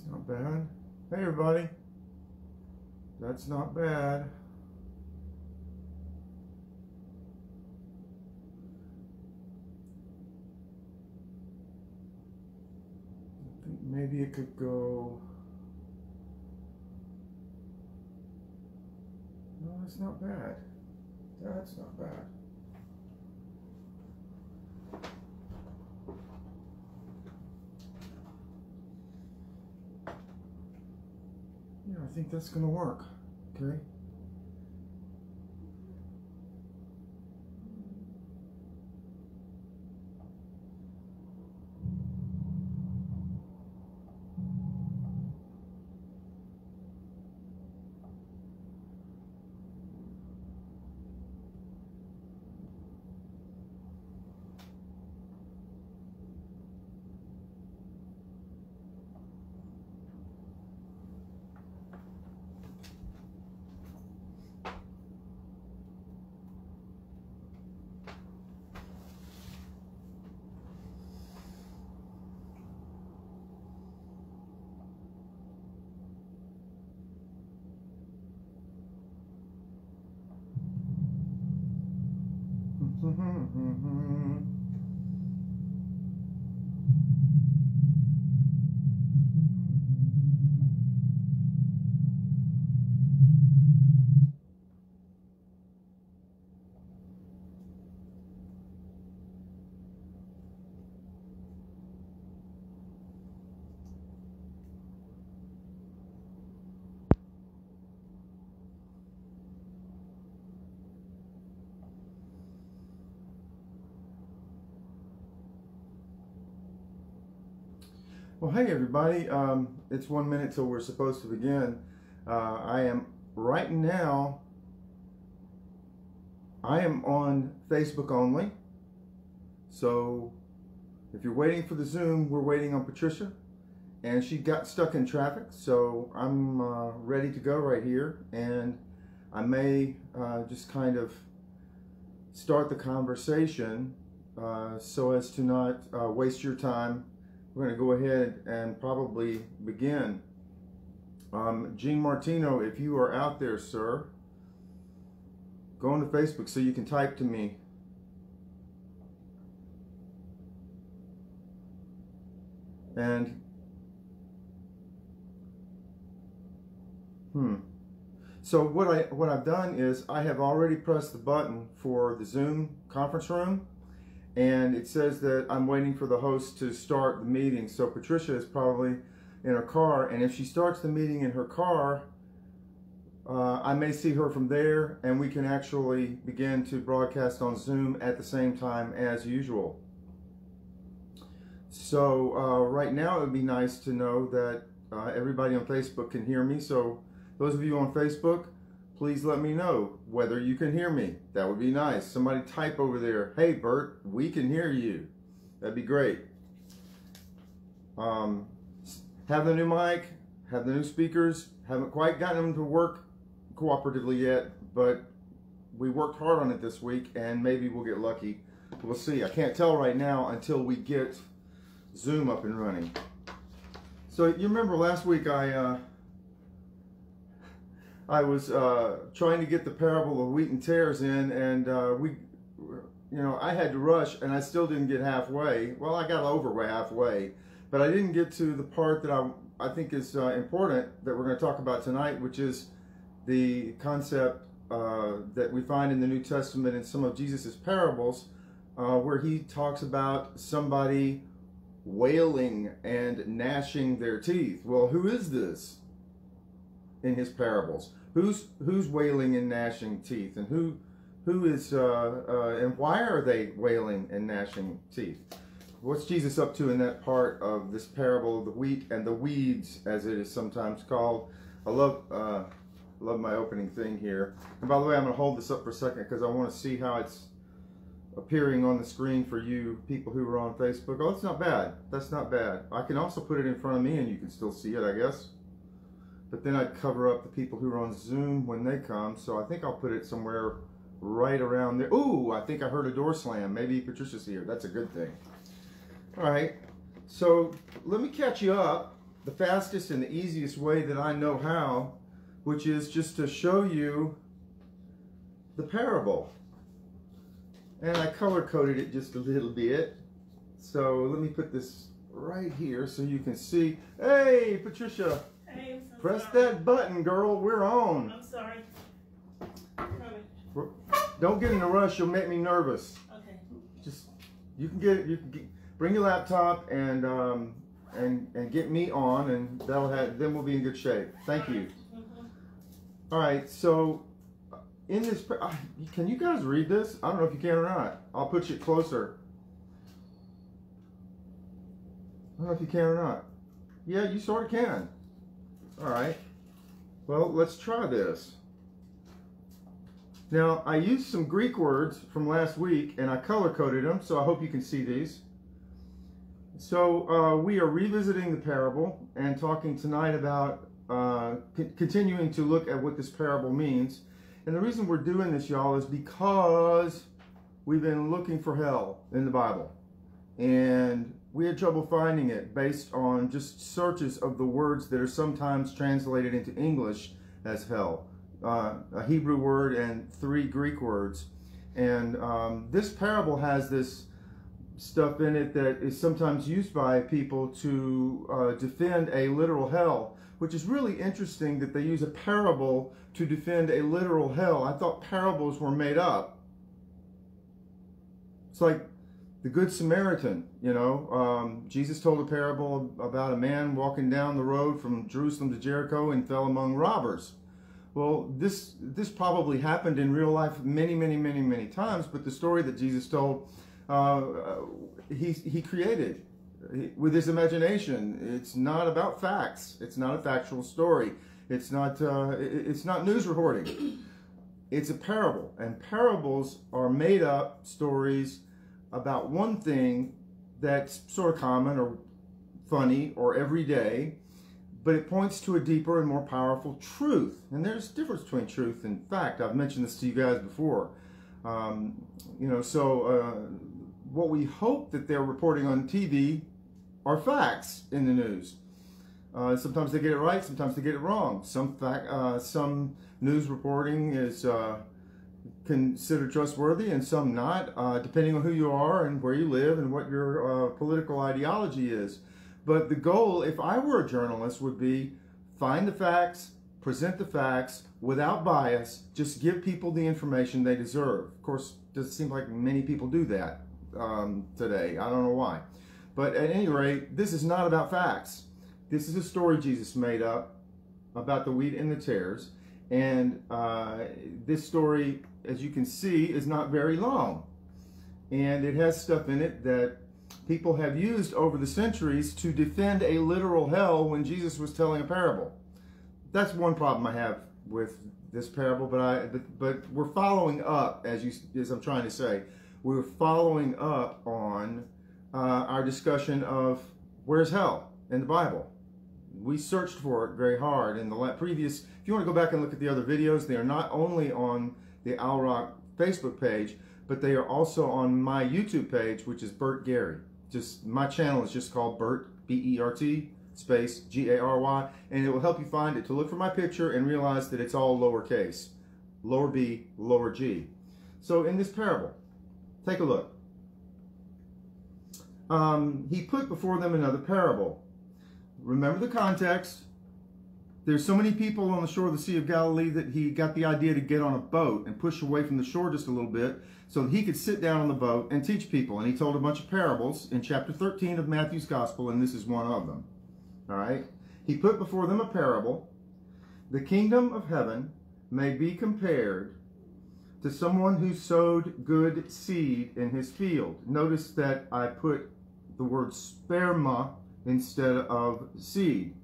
Not bad. Hey everybody. That's not bad. I think maybe it could go. No, that's not bad. That's not bad. Yeah, I think that's going to work. Okay. Well, hey everybody, it's 1 minute till we're supposed to begin. I am on Facebook only. So if you're waiting for the Zoom, we're waiting on Patricia, and she got stuck in traffic. So I'm ready to go right here, and I may just kind of start the conversation so as to not waste your time. We're going to go ahead and probably begin. Gene Martino, if you are out there, sir, go on to Facebook so you can type to me. And so what I've done is I have already pressed the button for the Zoom conference room. And it says that I'm waiting for the host to start the meeting. So Patricia is probably in her car. And if she starts the meeting in her car, I may see her from there, and we can actually begin to broadcast on Zoom at the same time as usual. So right now it would be nice to know that everybody on Facebook can hear me. So those of you on Facebook, please let me know whether you can hear me. That would be nice. Somebody type over there, hey Bert, we can hear you. That'd be great. Have the new mic, have the new speakers. Haven't quite gotten them to work cooperatively yet, but we worked hard on it this week, and maybe we'll get lucky. We'll see. I can't tell right now until we get Zoom up and running. So you remember last week I was trying to get the parable of wheat and tares in, and I had to rush, and I still didn't get halfway. Well, I got over halfway, but I didn't get to the part that I think is important that we're going to talk about tonight, which is the concept that we find in the New Testament in some of Jesus's parables, where he talks about somebody wailing and gnashing their teeth. Well, who is this in his parables? Who's wailing and gnashing teeth, and who is and why are they wailing and gnashing teeth? What's Jesus up to in that part of this parable of the wheat and the weeds, as it is sometimes called? I love my opening thing here. And by the way, I'm going to hold this up for a second because I want to see how it's appearing on the screen for you people who are on Facebook. Oh, that's not bad. That's not bad. I can also put it in front of me and you can still see it, I guess. But then I'd cover up the people who are on Zoom when they come. So I think I'll put it somewhere right around there. Ooh, I think I heard a door slam. Maybe Patricia's here. That's a good thing. All right. So let me catch you up the fastest and the easiest way that I know how, which is just to show you the parable. And I color-coded it just a little bit. So let me put this right here so you can see. Hey, Patricia. Hey, I'm so Press sorry. that button, girl. We're on. I'm sorry. Don't get in a rush. You'll make me nervous. Okay. Just you can bring your laptop and get me on, and then we'll be in good shape. Thank you. All right. So in this, can you guys read this? I don't know if you can or not. I'll put you closer. I don't know if you can or not. Yeah, you sort of can. All right. Well, let's try this. Now, I used some Greek words from last week, and I color-coded them, so I hope you can see these. So we are revisiting the parable and talking tonight about continuing to look at what this parable means. And the reason we're doing this, y'all, is because we've been looking for hell in the Bible. And we had trouble finding it based on just searches of the words that are sometimes translated into English as hell. A Hebrew word and 3 Greek words. And this parable has this stuff in it that is sometimes used by people to defend a literal hell, which is really interesting that they use a parable to defend a literal hell. I thought parables were made up. It's like the Good Samaritan, you know. Jesus told a parable about a man walking down the road from Jerusalem to Jericho and fell among robbers. Well, this probably happened in real life many times, but the story that Jesus told, he created with his imagination. It's not about facts. It's not a factual story. It's not news reporting. It's a parable, and parables are made up stories about one thing that's sort of common or funny or everyday, but it points to a deeper and more powerful truth. And there's a difference between truth and fact. I've mentioned this to you guys before. What we hope that they're reporting on TV are facts in the news. Sometimes they get it right, sometimes they get it wrong. Some news reporting is considered trustworthy and some not, depending on who you are and where you live and what your political ideology is. But the goal, if I were a journalist, would be find the facts, present the facts without bias, just give people the information they deserve. Of course, it doesn't seem like many people do that today. I don't know why. But at any rate, this is not about facts. This is a story Jesus made up about the wheat and the tares. And this story, as you can see, is not very long. And it has stuff in it that people have used over the centuries to defend a literal hell when Jesus was telling a parable. That's one problem I have with this parable, but we're following up, as I'm trying to say, we're following up on our discussion of where's hell in the Bible. We searched for it very hard in the previous. If you want to go back and look at the other videos, they are not only on the Owl Rock Facebook page, but they are also on my YouTube page, which is Bert Gary. Just my channel is just called Bert, B-E-R-T, space G-A-R-Y, and it will help you find it to look for my picture and realize that it's all lowercase, lower b, lower g. So in this parable, take a look. He put before them another parable. Remember the context. There's so many people on the shore of the Sea of Galilee that he got the idea to get on a boat and push away from the shore just a little bit so that he could sit down on the boat and teach people. And he told a bunch of parables in chapter 13 of Matthew's Gospel, and this is one of them. All right? He put before them a parable. The kingdom of heaven may be compared to someone who sowed good seed in his field. Notice that I put the word sperma instead of seed.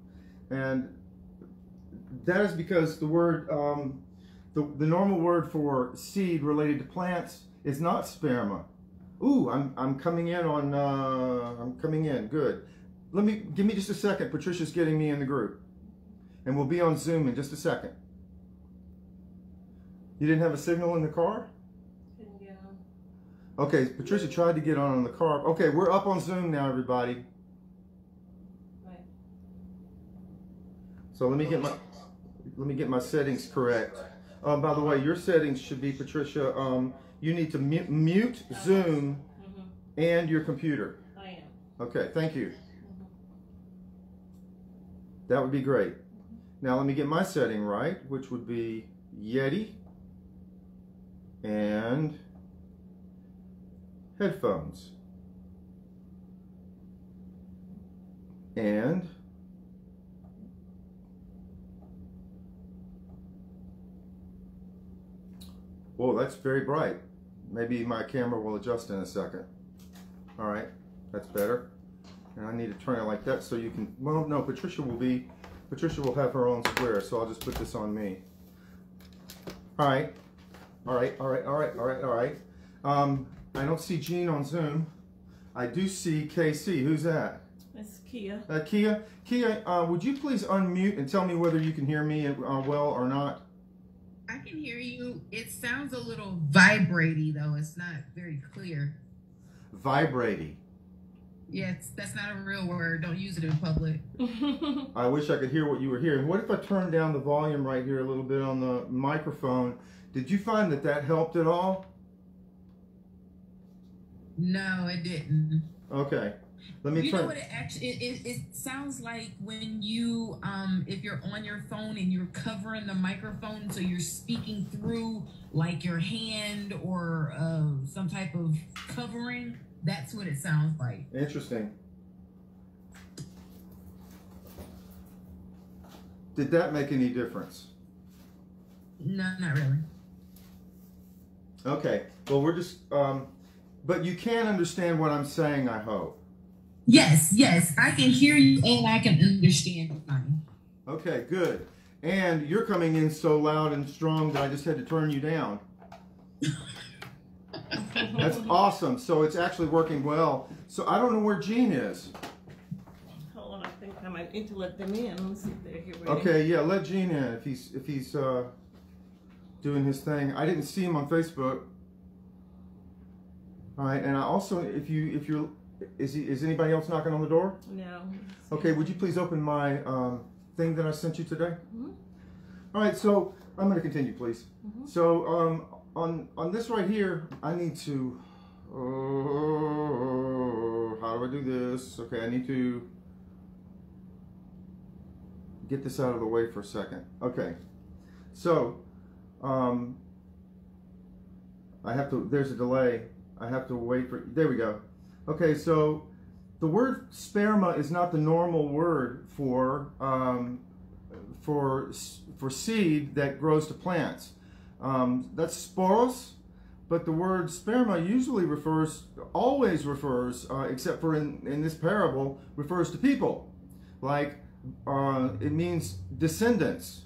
And that is because the word, the normal word for seed related to plants is not sperma. Ooh, I'm coming in on, I'm coming in, good. Give me just a second. Patricia's getting me in the group. And we'll be on Zoom in just a second. You didn't have a signal in the car? Couldn't get on. Okay, Patricia tried to get on the car. Okay, we're up on Zoom now, everybody. Right. So let me get my settings correct. By the way, your settings should be, Patricia, you need to mute Zoom and your computer. I am. Okay, thank you. That would be great. Now let me get my setting right, which would be Yeti and headphones. And whoa, that's very bright. Maybe my camera will adjust in a second. All right, that's better. And I need to turn it like that so you can, well, no, Patricia will have her own square, so I'll just put this on me. All right. I don't see Jean on Zoom. I do see KC. Who's that? It's Kia. Kia, would you please unmute and tell me whether you can hear me well or not? I can hear you. It sounds a little vibraty, though. It's not very clear. Vibraty. Yeah, that's not a real word. Don't use it in public. I wish I could hear what you were hearing. What if I turned down the volume right here a little bit on the microphone? Did you find that helped at all? No, it didn't. Okay. Let me try. You know what it actually it sounds like when you if you're on your phone and you're covering the microphone, so you're speaking through like your hand or some type of covering. That's what it sounds like. Interesting. Did that make any difference? No, not really. Okay. Well, we're just but you can understand what I'm saying, I hope. Yes, I can hear you and I can understand you fine. Okay, good. And you're coming in so loud and strong that I just had to turn you down. That's awesome. So it's actually working well. So I don't know where Jean is. Hold on, I think I might need to let them in. Let's see if they're here waiting. Okay, yeah, let Jean in if he's doing his thing. I didn't see him on Facebook. All right, and I also, if you're, is anybody else knocking on the door? No. Okay, would you please open my thing that I sent you today? All right, so I'm going to continue, please. So on this right here, I need to. How do I do this? Okay, I need to get this out of the way for a second. Okay, so I have to. There's a delay. I have to wait for. There we go. Okay, so the word sperma is not the normal word for seed that grows to plants. That's sporos, but the word sperma usually always refers, except for in this parable, refers to people. Like it means descendants.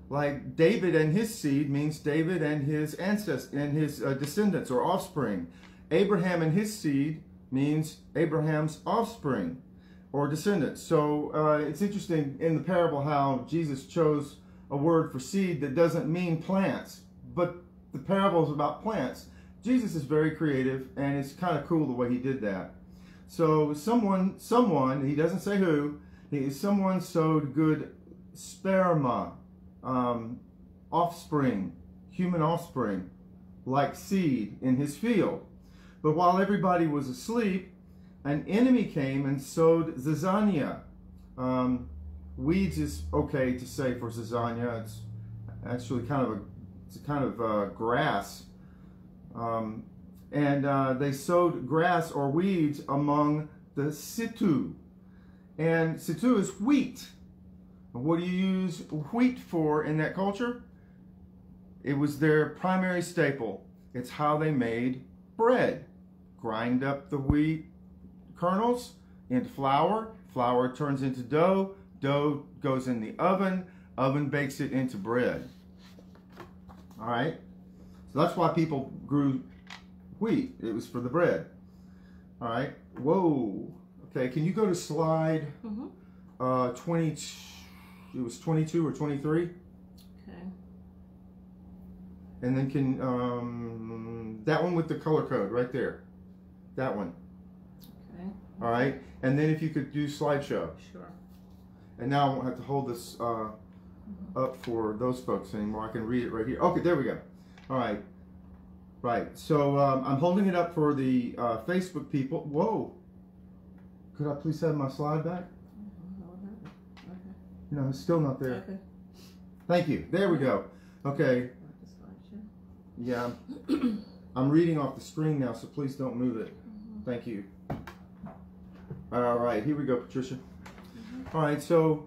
Like David and his seed means David and his ancestors and his descendants or offspring. Abraham and his seed means Abraham's offspring or descendants. So it's interesting in the parable how Jesus chose a word for seed that doesn't mean plants, but the parable is about plants. Jesus is very creative, and it's kind of cool the way he did that. So someone, he doesn't say who, someone sowed good sperma, offspring, human offspring, like seed in his field. But while everybody was asleep, an enemy came and sowed zizania. Weeds is okay to say for zizania. It's actually kind of grass. And they sowed grass or weeds among the situ. And situ is wheat. What do you use wheat for in that culture? It was their primary staple. It's how they made bread. Grind up the wheat kernels into flour. Flour turns into dough. Dough goes in the oven. Oven bakes it into bread. All right? So that's why people grew wheat. It was for the bread. All right? Whoa. Okay, can you go to slide 22? It was 22 or 23? Okay. And then can, that one with the color code right there. That one. Okay. All right. And then if you could do slideshow. Sure. And now I won't have to hold this up for those folks anymore. I can read it right here. Okay, there we go. All right. Right. So I'm holding it up for the Facebook people. Whoa. Could I please have my slide back? Okay. No, it's still not there. Okay. Thank you. There we go. Okay. Yeah. I'm reading off the screen now, so please don't move it. Thank you. All right. Here we go, Patricia. All right. So,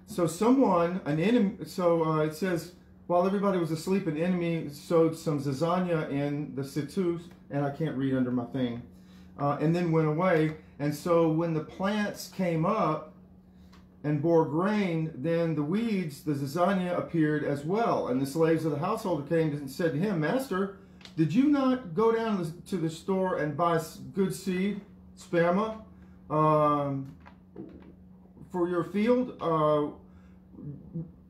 so someone, an enemy. So it says, while everybody was asleep, an enemy sowed some zizania in the situs, and I can't read under my thing, and then went away. And so when the plants came up and bore grain, then the weeds, the zizania, appeared as well. And the slaves of the householder came and said to him, Master, did you not go down to the store and buy good seed, sperma, for your field?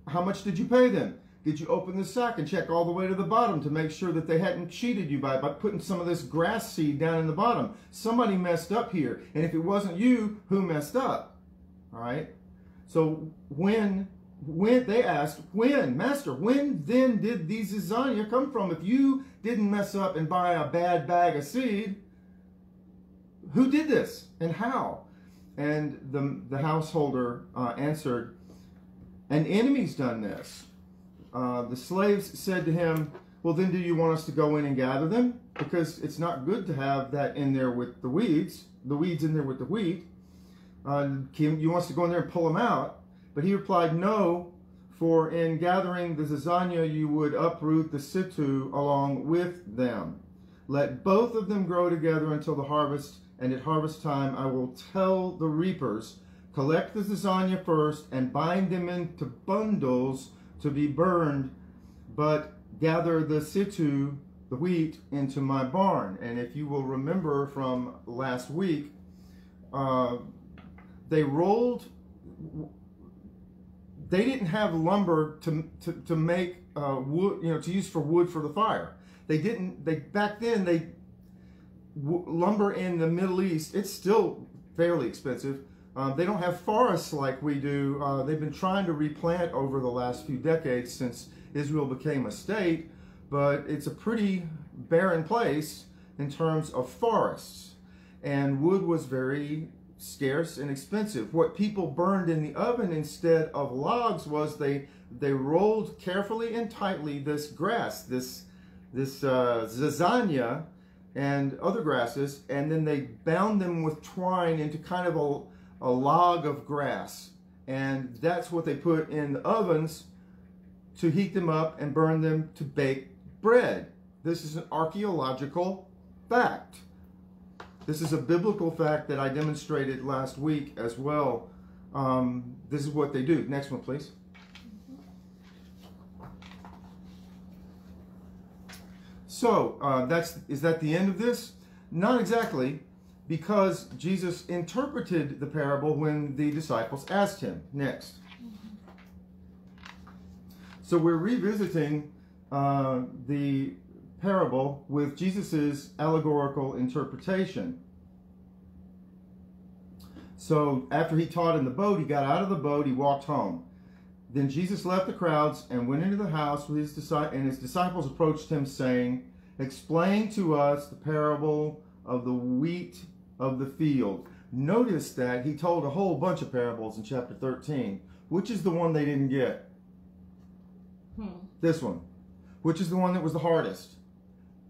How much did you pay them? Did you open the sack and check all the way to the bottom to make sure that they hadn't cheated you by putting some of this grass seed down in the bottom? Somebody messed up here. And if it wasn't you, who messed up? All right. So when they asked, when, Master, when then did these zizania come from? If you didn't mess up and buy a bad bag of seed, who did this and how? And the householder answered, an enemy's done this. The slaves said to him, well, then do you want us to go in and gather them? Because it's not good to have that in there with the weeds in there with the wheat. You want us to go in there and pull them out? But he replied, no, for in gathering the zizania you would uproot the situ along with them. Let both of them grow together until the harvest, and at harvest time I will tell the reapers, collect the zizania first and bind them into bundles to be burned, but gather the situ, the wheat, into my barn. And if you will remember from last week, they didn't have lumber to make wood, to use for wood for the fire. Back then, lumber in the Middle East, it's still fairly expensive. They don't have forests like we do. They've been trying to replant over the last few decades since Israel became a state, but it's a pretty barren place in terms of forests. And wood was very scarce and expensive. What people burned in the oven instead of logs was they rolled carefully and tightly this grass, this zizania and other grasses, and then they bound them with twine into kind of a log of grass, and that's what they put in the ovens to heat them up and burn them to bake bread. This is an archaeological fact. This is a biblical fact that I demonstrated last week as well. This is what they do. Next one, please. So, is that the end of this? Not exactly, because Jesus interpreted the parable when the disciples asked him. Next. So we're revisiting the parable with Jesus's allegorical interpretation. So after he taught in the boat, he got out of the boat, he walked home. Then Jesus left the crowds and went into the house with his disciples, and his disciples approached him saying, explain to us the parable of the wheat of the field. Notice that he told a whole bunch of parables in chapter 13. Which is the one they didn't get? This one. Which is the one that was the hardest?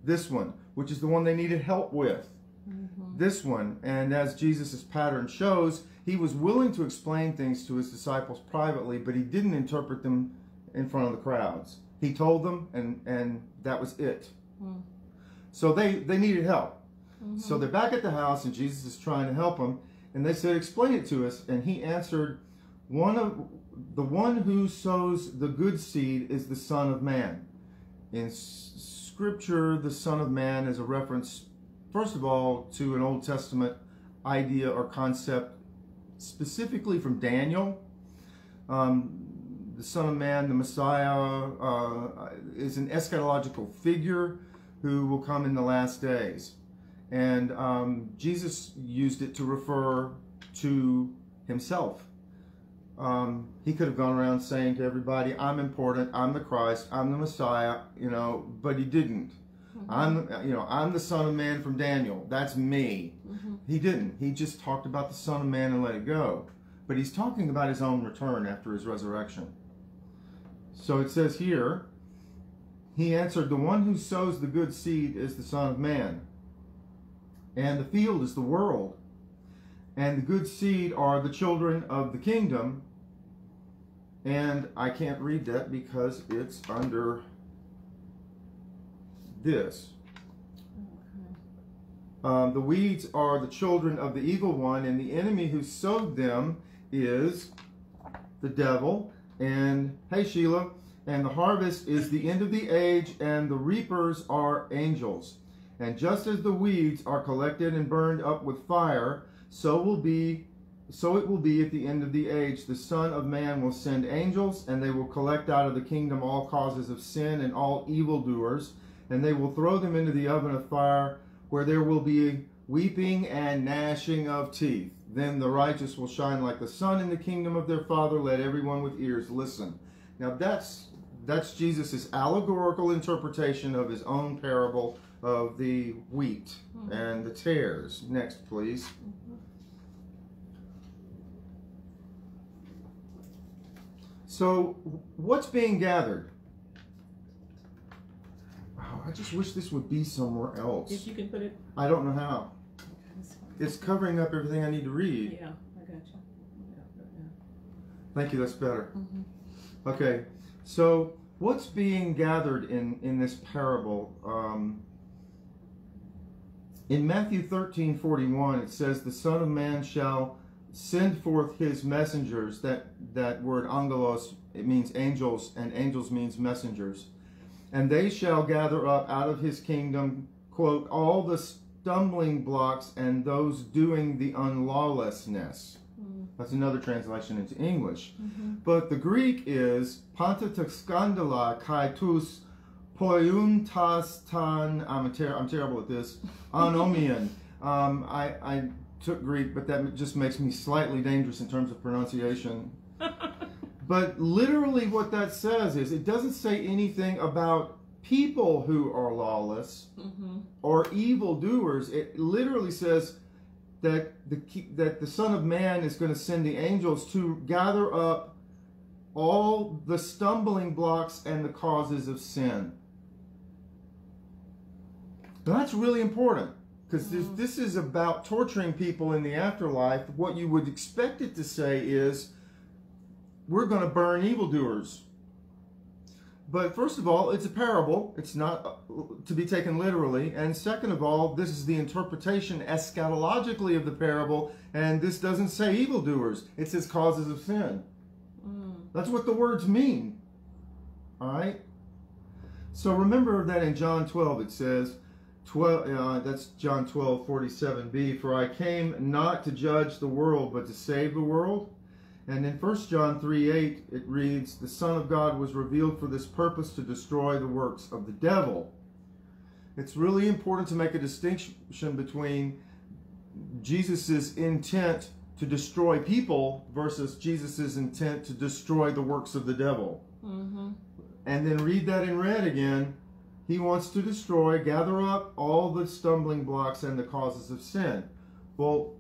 This one. Which is the one they needed help with? This one. And as Jesus' pattern shows, he was willing to explain things to his disciples privately, but he didn't interpret them in front of the crowds. He told them, and that was it. So they needed help. So they're back at the house, and Jesus is trying to help them. And they said, explain it to us. And he answered, the one who sows the good seed is the Son of Man. In Scripture, the Son of Man is a reference, first of all, to an Old Testament idea or concept, specifically from Daniel. The Son of Man, the Messiah, is an eschatological figure who will come in the last days. And Jesus used it to refer to himself. He could have gone around saying to everybody, I'm important, I'm the Christ, I'm the Messiah, you know, but he didn't. I'm the Son of Man from Daniel. That's me. He didn't. He just talked about the Son of Man and let it go. But he's talking about his own return after his resurrection. So it says here, he answered, the one who sows the good seed is the Son of Man, and the field is the world, and the good seed are the children of the kingdom. And I can't read that because it's under this. The weeds are the children of the evil one, and the enemy who sowed them is the devil. And hey, Sheila, and the harvest is the end of the age, and the reapers are angels. And just as the weeds are collected and burned up with fire, so it will be at the end of the age. The Son of Man will send angels, and they will collect out of the kingdom all causes of sin and all evildoers, and they will throw them into the oven of fire, where there will be weeping and gnashing of teeth. Then the righteous will shine like the sun in the kingdom of their Father. Let everyone with ears listen. Now that's Jesus' allegorical interpretation of his own parable of the wheat and the tares. Next, please. So, what's being gathered? Oh, I just wish this would be somewhere else. If you can put it. I don't know how. It's covering up everything I need to read. Yeah, I got you. Yeah. Thank you, that's better. Okay, so what's being gathered in this parable? In Matthew 13:41, it says, the Son of Man shall send forth his messengers. That word angelos, it means angels, and angels means messengers. And they shall gather up out of his kingdom, quote, all the stumbling blocks and those doing the unlawlessness. That's another translation into English. But the Greek is pantaskandala kaitus poiuntas tan. I'm terrible at this. Anomian. I took Greek, but that just makes me slightly dangerous in terms of pronunciation. But literally what that says is, it doesn't say anything about people who are lawless or evildoers. It literally says that the Son of Man is going to send the angels to gather up all the stumbling blocks and the causes of sin. Now that's really important, because this is about torturing people in the afterlife. What you would expect it to say is, we're going to burn evildoers. But first of all, it's a parable. It's not to be taken literally. And second of all, this is the interpretation eschatologically of the parable, and this doesn't say evildoers. It says causes of sin. That's what the words mean. All right? So remember that in John 12 it says, that's John 12:47b, for I came not to judge the world, but to save the world. And in 1 John 3:8, it reads, the Son of God was revealed for this purpose, to destroy the works of the devil. It's really important to make a distinction between Jesus' intent to destroy people versus Jesus' intent to destroy the works of the devil. And then read that in red again. He wants to destroy, gather up all the stumbling blocks and the causes of sin. Well,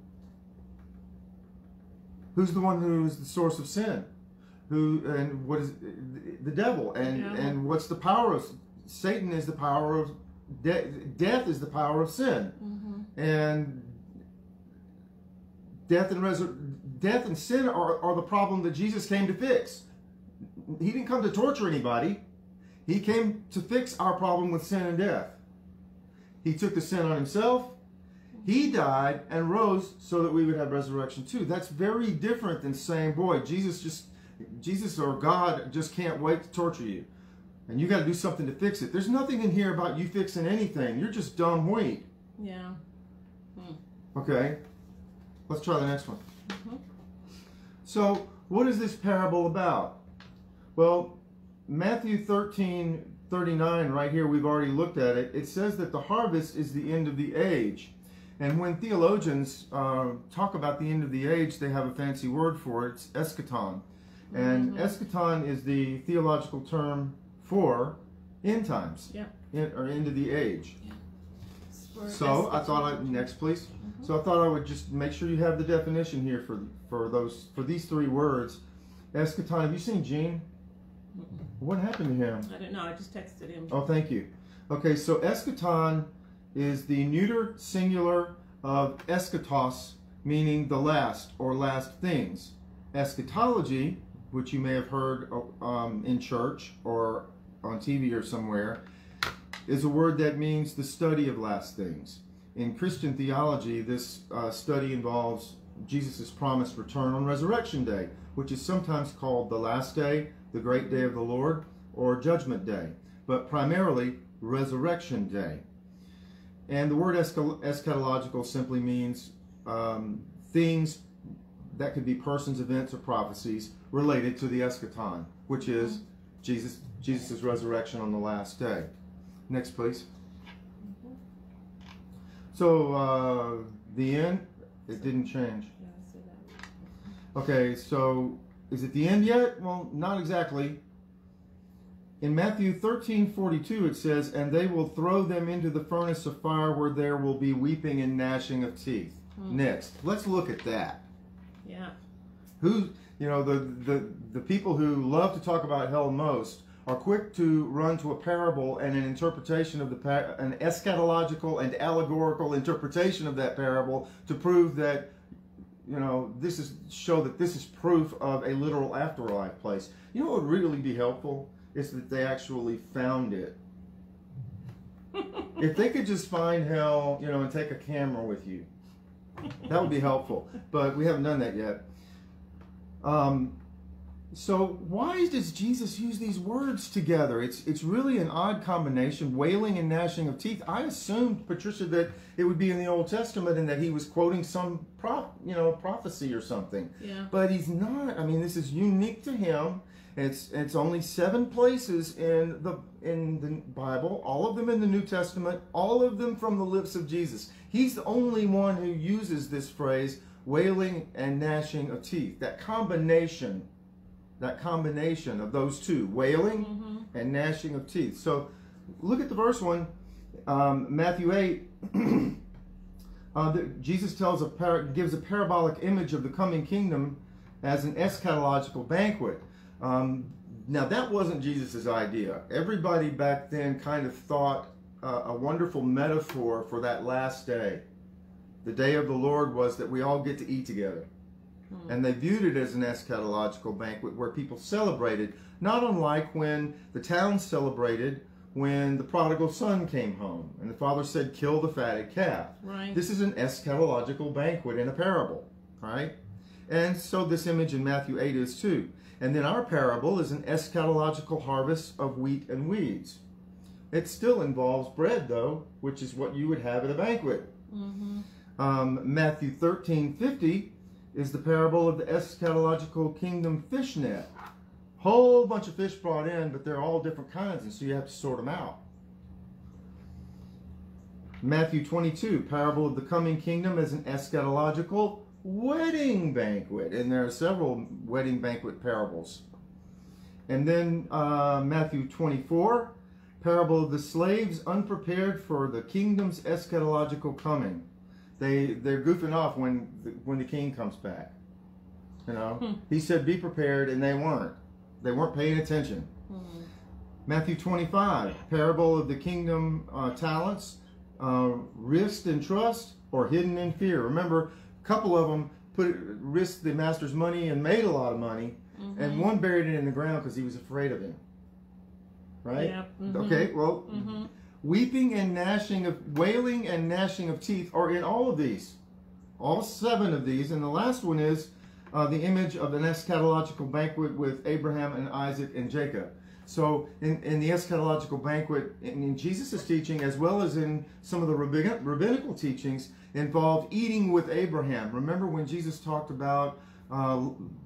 who's the one who's the source of sin? And what is the devil? And what's the power of Satan? Is the power of death is the power of sin. And death and sin are the problem that Jesus came to fix. He didn't come to torture anybody. He came to fix our problem with sin and death. He took the sin on himself. He died and rose so that we would have resurrection too. That's very different than saying, boy, Jesus or God just can't wait to torture you. And you got to do something to fix it. There's nothing in here about you fixing anything. You're just dumb wheat. Yeah. Okay. Let's try the next one. So, what is this parable about? Well, Matthew 13:39, right here, we've already looked at it. It says that the harvest is the end of the age. And when theologians talk about the end of the age, they have a fancy word for it. It's eschaton. And eschaton is the theological term for end times, or end of the age. So I thought next please. So I thought I would just make sure you have the definition here for these three words. Eschaton. Have you seen Gene? What happened to him? I don't know. I just texted him. Oh, thank you. Okay, so eschaton is the neuter singular of eschatos, meaning the last or last things. Eschatology, which you may have heard in church or on TV or somewhere, is a word that means the study of last things. In Christian theology, this study involves Jesus' promised return on Resurrection Day, which is sometimes called the last day, the great day of the Lord, or Judgment Day, but primarily Resurrection Day. And the word eschatological simply means things that could be persons, events, or prophecies related to the eschaton, which is Jesus' resurrection on the last day. Next, please. So the end, it didn't change. Yeah, I see that. Okay, so is it the end yet? Well, not exactly. In Matthew 13:42 it says, "And they will throw them into the furnace of fire where there will be weeping and gnashing of teeth." Next, let's look at that. Yeah. The people who love to talk about hell most are quick to run to a parable and an interpretation of an eschatological and allegorical interpretation of that parable to prove that, show that this is proof of a literal afterlife place. You know what would really be helpful? Is that they actually found it. If they could just find hell, and take a camera with you, that would be helpful. But we haven't done that yet. So why does Jesus use these words together? It's really an odd combination, wailing and gnashing of teeth. I assumed, Patricia, that it would be in the Old Testament and that he was quoting some prophecy or something. Yeah. But he's not. I mean, this is unique to him. It's only 7 places in the Bible, all of them in the New Testament, all of them from the lips of Jesus. He's the only one who uses this phrase, wailing and gnashing of teeth. That combination of those two, wailing and gnashing of teeth. So look at the verse 1, Matthew 8. Jesus gives a parabolic image of the coming kingdom as an eschatological banquet. Now that wasn't Jesus' idea. Everybody back then kind of thought a wonderful metaphor for that last day. The day of the Lord was that we all get to eat together. And they viewed it as an eschatological banquet where people celebrated, not unlike when the town celebrated when the prodigal son came home and the father said, "Kill the fatted calf." Right. This is an eschatological banquet in a parable, right? And so this image in Matthew 8 is too. And then our parable is an eschatological harvest of wheat and weeds. It still involves bread, though, which is what you would have at a banquet. Matthew 13:50 is the parable of the eschatological kingdom fish net. Whole bunch of fish brought in, but they're all different kinds, and so you have to sort them out. Matthew 22, parable of the coming kingdom as an eschatological wedding banquet, and there are several wedding banquet parables. And then Matthew 24, parable of the slaves unprepared for the kingdom's eschatological coming. They're goofing off when the king comes back. He said be prepared, and they weren't. They weren't paying attention. Matthew 25, parable of the kingdom talents, risked in trust or hidden in fear. Remember, a couple of them risked the master's money and made a lot of money, and one buried it in the ground because he was afraid of him. Right? Yeah. Okay, well, wailing and gnashing of teeth are in all of these. All 7 of these. And the last one is the image of an eschatological banquet with Abraham and Isaac and Jacob. So in the eschatological banquet, in Jesus' teaching, as well as in some of the rabbinical teachings, involved eating with Abraham. Remember when Jesus talked about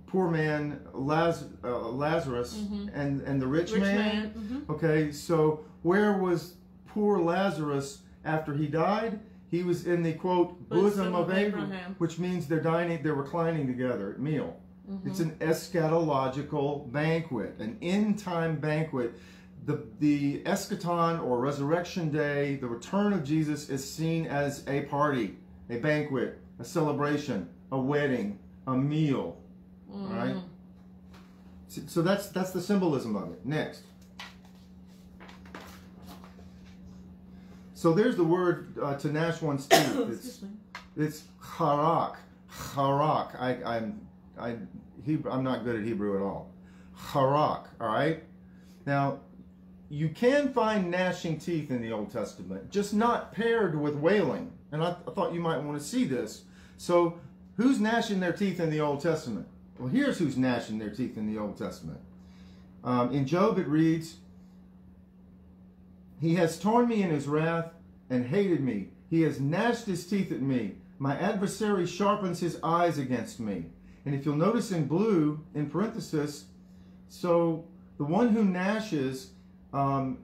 poor man Lazarus and the rich man? Okay, so where was poor Lazarus after he died? He was in the, quote, bosom of Abraham, which means they're reclining together at meal. It's an eschatological banquet, an end-time banquet. The eschaton, or resurrection day, the return of Jesus, is seen as a party, a banquet, a celebration, a wedding, a meal. All right? So that's the symbolism of it. Next. So there's the word to gnash one's teeth. It's charak. Charak. I'm not good at Hebrew at all. Charak. All right? Now, you can find gnashing teeth in the Old Testament, just not paired with wailing. And I thought you might want to see this. So, who's gnashing their teeth in the Old Testament? Well, here's who's gnashing their teeth in the Old Testament. In Job it reads, "He has torn me in his wrath and hated me. He has gnashed his teeth at me. My adversary sharpens his eyes against me." And if you'll notice in blue, in parenthesis, so the one who gnashes, Job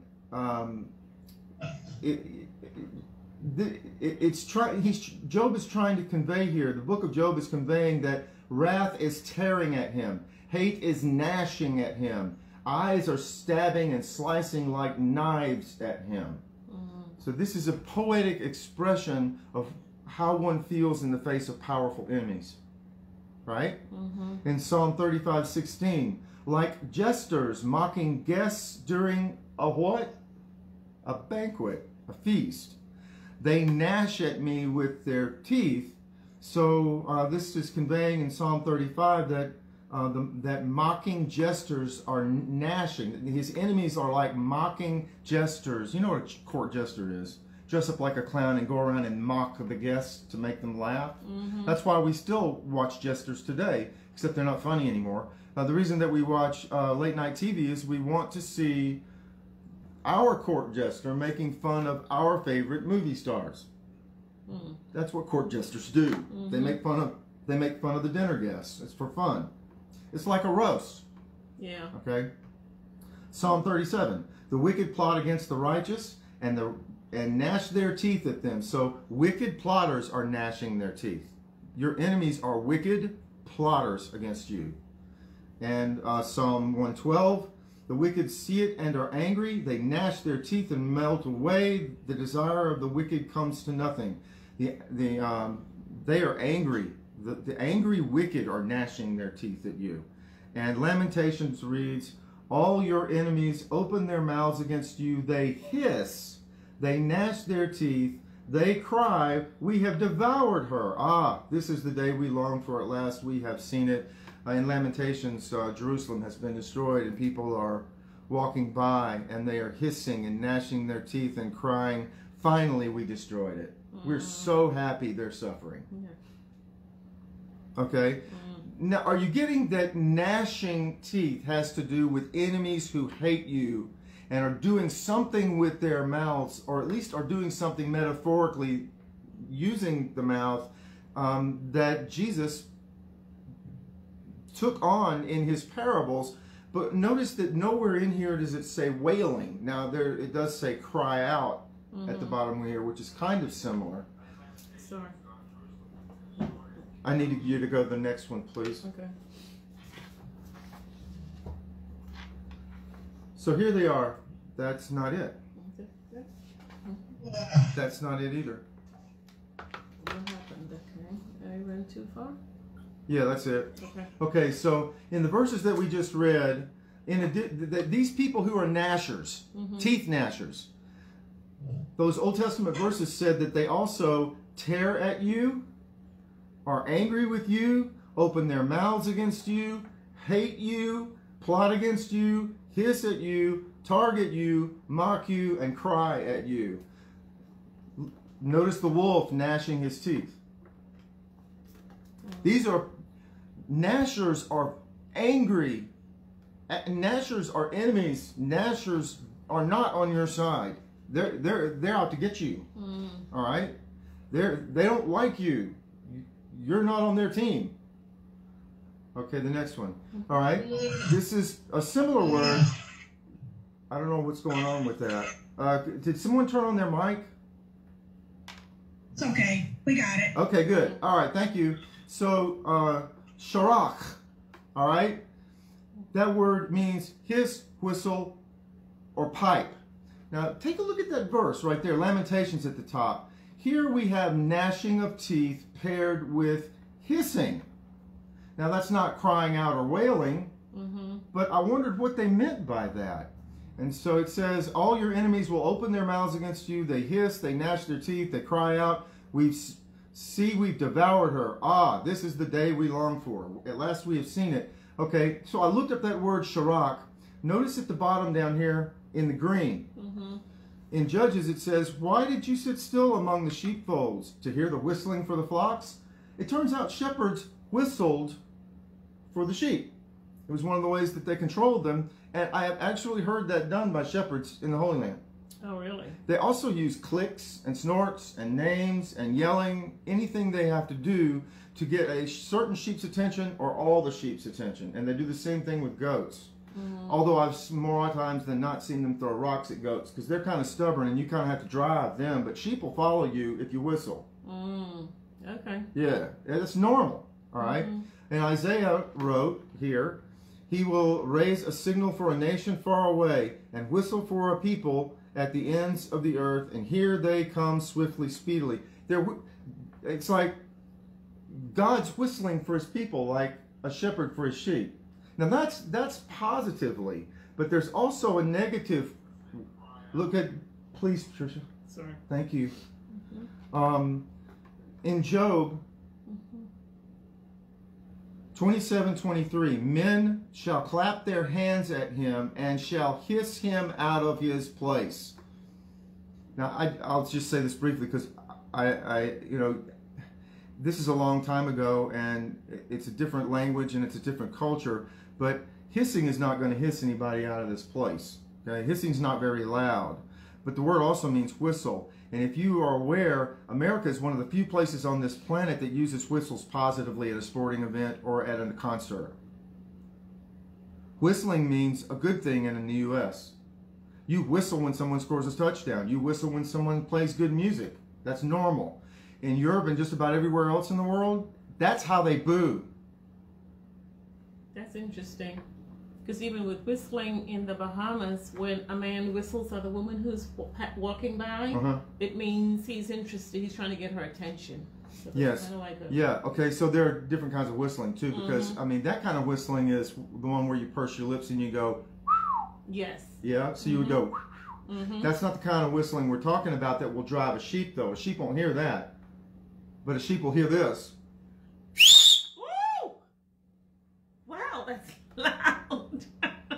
is trying to convey here, the book of Job is conveying that wrath is tearing at him. Hate is gnashing at him. Eyes are stabbing and slicing like knives at him. So this is a poetic expression of how one feels in the face of powerful enemies. Right? In Psalm 35:16, like jesters mocking guests during a what? A banquet, a feast. They gnash at me with their teeth. So this is conveying in Psalm 35 that that mocking jesters are gnashing. His enemies are like mocking jesters. You know what a court jester is? Dress up like a clown and go around and mock the guests to make them laugh. That's why we still watch jesters today, except they're not funny anymore. The reason that we watch late night TV is we want to see our court jester making fun of our favorite movie stars. That's what court jesters do. They make fun of the dinner guests. It's for fun. It's like a roast. Yeah. Okay. Psalm 37. The wicked plot against the righteous and gnash their teeth at them. So wicked plotters are gnashing their teeth. Your enemies are wicked plotters against you. And Psalm 112. The wicked see it and are angry. They gnash their teeth and melt away. The desire of the wicked comes to nothing. They are angry. The angry wicked are gnashing their teeth at you. And Lamentations reads, all your enemies open their mouths against you. They hiss. They gnash their teeth. They cry, we have devoured her. Ah, this is the day we longed for at last. We have seen it. In Lamentations, Jerusalem has been destroyed, and people are walking by, and they are hissing and gnashing their teeth and crying, finally we destroyed it. We're so happy they're suffering. Okay? Now, are you getting that gnashing teeth has to do with enemies who hate you and are doing something with their mouths, or at least are doing something metaphorically using the mouth that Jesus took on in his parables? But notice that nowhere in here does it say wailing. Now, there it does say cry out at the bottom here, which is kind of similar. Sorry. I need you to go to the next one, please. Okay. So here they are. That's not it. That's not it either. What happened? Okay. I went too far? Yeah, that's it. Okay. Okay, so in the verses that we just read, these people who are gnashers, teeth gnashers, those Old Testament verses said that they also tear at you, are angry with you, open their mouths against you, hate you, plot against you, hiss at you, target you, mock you, and cry at you. Notice the wolf gnashing his teeth. These are gnashers are angry. Gnashers are enemies. Gnashers are not on your side. They're out to get you. All right? They don't like you. You're not on their team. Okay, the next one. All right. This is a similar word. I don't know what's going on with that. Did someone turn on their mic? It's okay. We got it. Okay, good. All right, thank you. So, sharach, all right? That word means hiss, whistle, or pipe. Now, take a look at that verse right there, Lamentations at the top. Here we have gnashing of teeth paired with hissing. Now, that's not crying out or wailing, but I wondered what they meant by that. And so it says, all your enemies will open their mouths against you. They hiss, they gnash their teeth, they cry out. We've devoured her. Ah, this is the day we long for. At last we have seen it. Okay, so I looked up that word sharach. Notice at the bottom down here in the green. In Judges it says, why did you sit still among the sheepfolds to hear the whistling for the flocks? It turns out shepherds whistled for the sheep. It was one of the ways that they controlled them. And I have actually heard that done by shepherds in the Holy Land. Oh, really? They also use clicks and snorts and names and yelling, anything they have to do to get a certain sheep's attention or all the sheep's attention. And they do the same thing with goats. Although I've more times than not seen them throw rocks at goats because they're kind of stubborn and you kind of have to drive them. But sheep will follow you if you whistle. Okay. Yeah, it's normal. All right. And Isaiah wrote here, he will raise a signal for a nation far away and whistle for a people at the ends of the earth, and here they come swiftly, speedily. It's like God's whistling for his people like a shepherd for his sheep. Now that's positively, but there's also a negative. Look at, please, Patricia. Sorry. Thank you. In Job 27:23, men shall clap their hands at him and shall hiss him out of his place. Now, I'll just say this briefly because this is a long time ago and it's a different language and it's a different culture, but hissing is not going to hiss anybody out of this place. Okay? Hissing is not very loud, but the word also means whistle. And if you are aware, America is one of the few places on this planet that uses whistles positively at a sporting event or at a concert. Whistling means a good thing in the U.S. You whistle when someone scores a touchdown. You whistle when someone plays good music. That's normal. In Europe and just about everywhere else in the world, that's how they boo. That's interesting. Because even with whistling in the Bahamas, when a man whistles at a woman who's walking by, it means he's interested. He's trying to get her attention. So yes. Kind of like yeah. Okay. So there are different kinds of whistling too, because I mean that kind of whistling is the one where you purse your lips and you go. Yes. Yeah. So you would go. That's not the kind of whistling we're talking about that will drive a sheep, though. A sheep won't hear that, but a sheep will hear this. Woo! Wow, that's loud.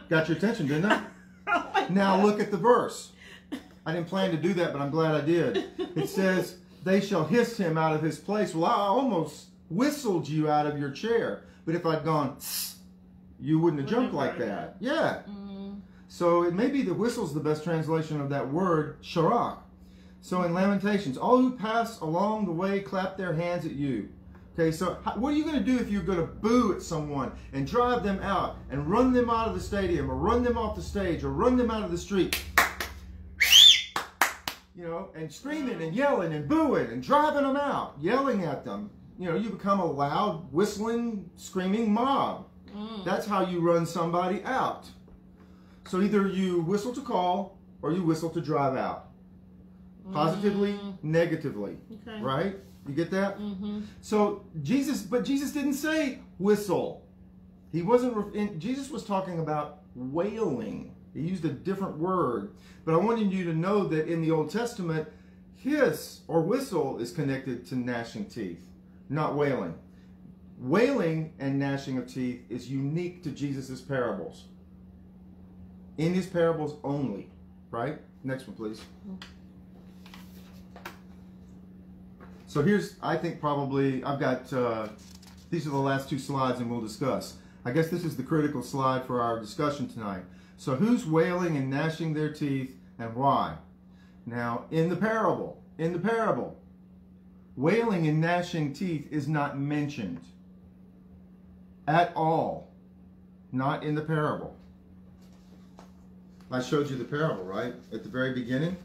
Got your attention, didn't I? Oh now look at the verse. I didn't plan to do that, but I'm glad I did. It says, they shall hiss him out of his place. Well, I almost whistled you out of your chair. But if I'd gone, you wouldn't have jumped like that. Yeah. So it may be that whistle's the best translation of that word, sharach. So in Lamentations, all who pass along the way clap their hands at you. Okay, so what are you going to do if you're going to boo at someone and drive them out and run them out of the stadium or run them off the stage or run them out of the street? You know, and screaming and yelling and booing and driving them out, yelling at them. You know, you become a loud, whistling, screaming mob. That's how you run somebody out. So either you whistle to call or you whistle to drive out. Positively, negatively, right? You get that? So Jesus didn't say whistle. He wasn't. Jesus was talking about wailing. He used a different word. But I wanted you to know that in the Old Testament, hiss or whistle is connected to gnashing teeth, not wailing. Wailing and gnashing of teeth is unique to Jesus' parables. In his parables only, right? Next one, please. So here's, I think probably, I've got, these are the last two slides and we'll discuss. I guess this is the critical slide for our discussion tonight. So who's wailing and gnashing their teeth and why? Now, in the parable, wailing and gnashing teeth is not mentioned at all. Not in the parable. I showed you the parable, right? At the very beginning.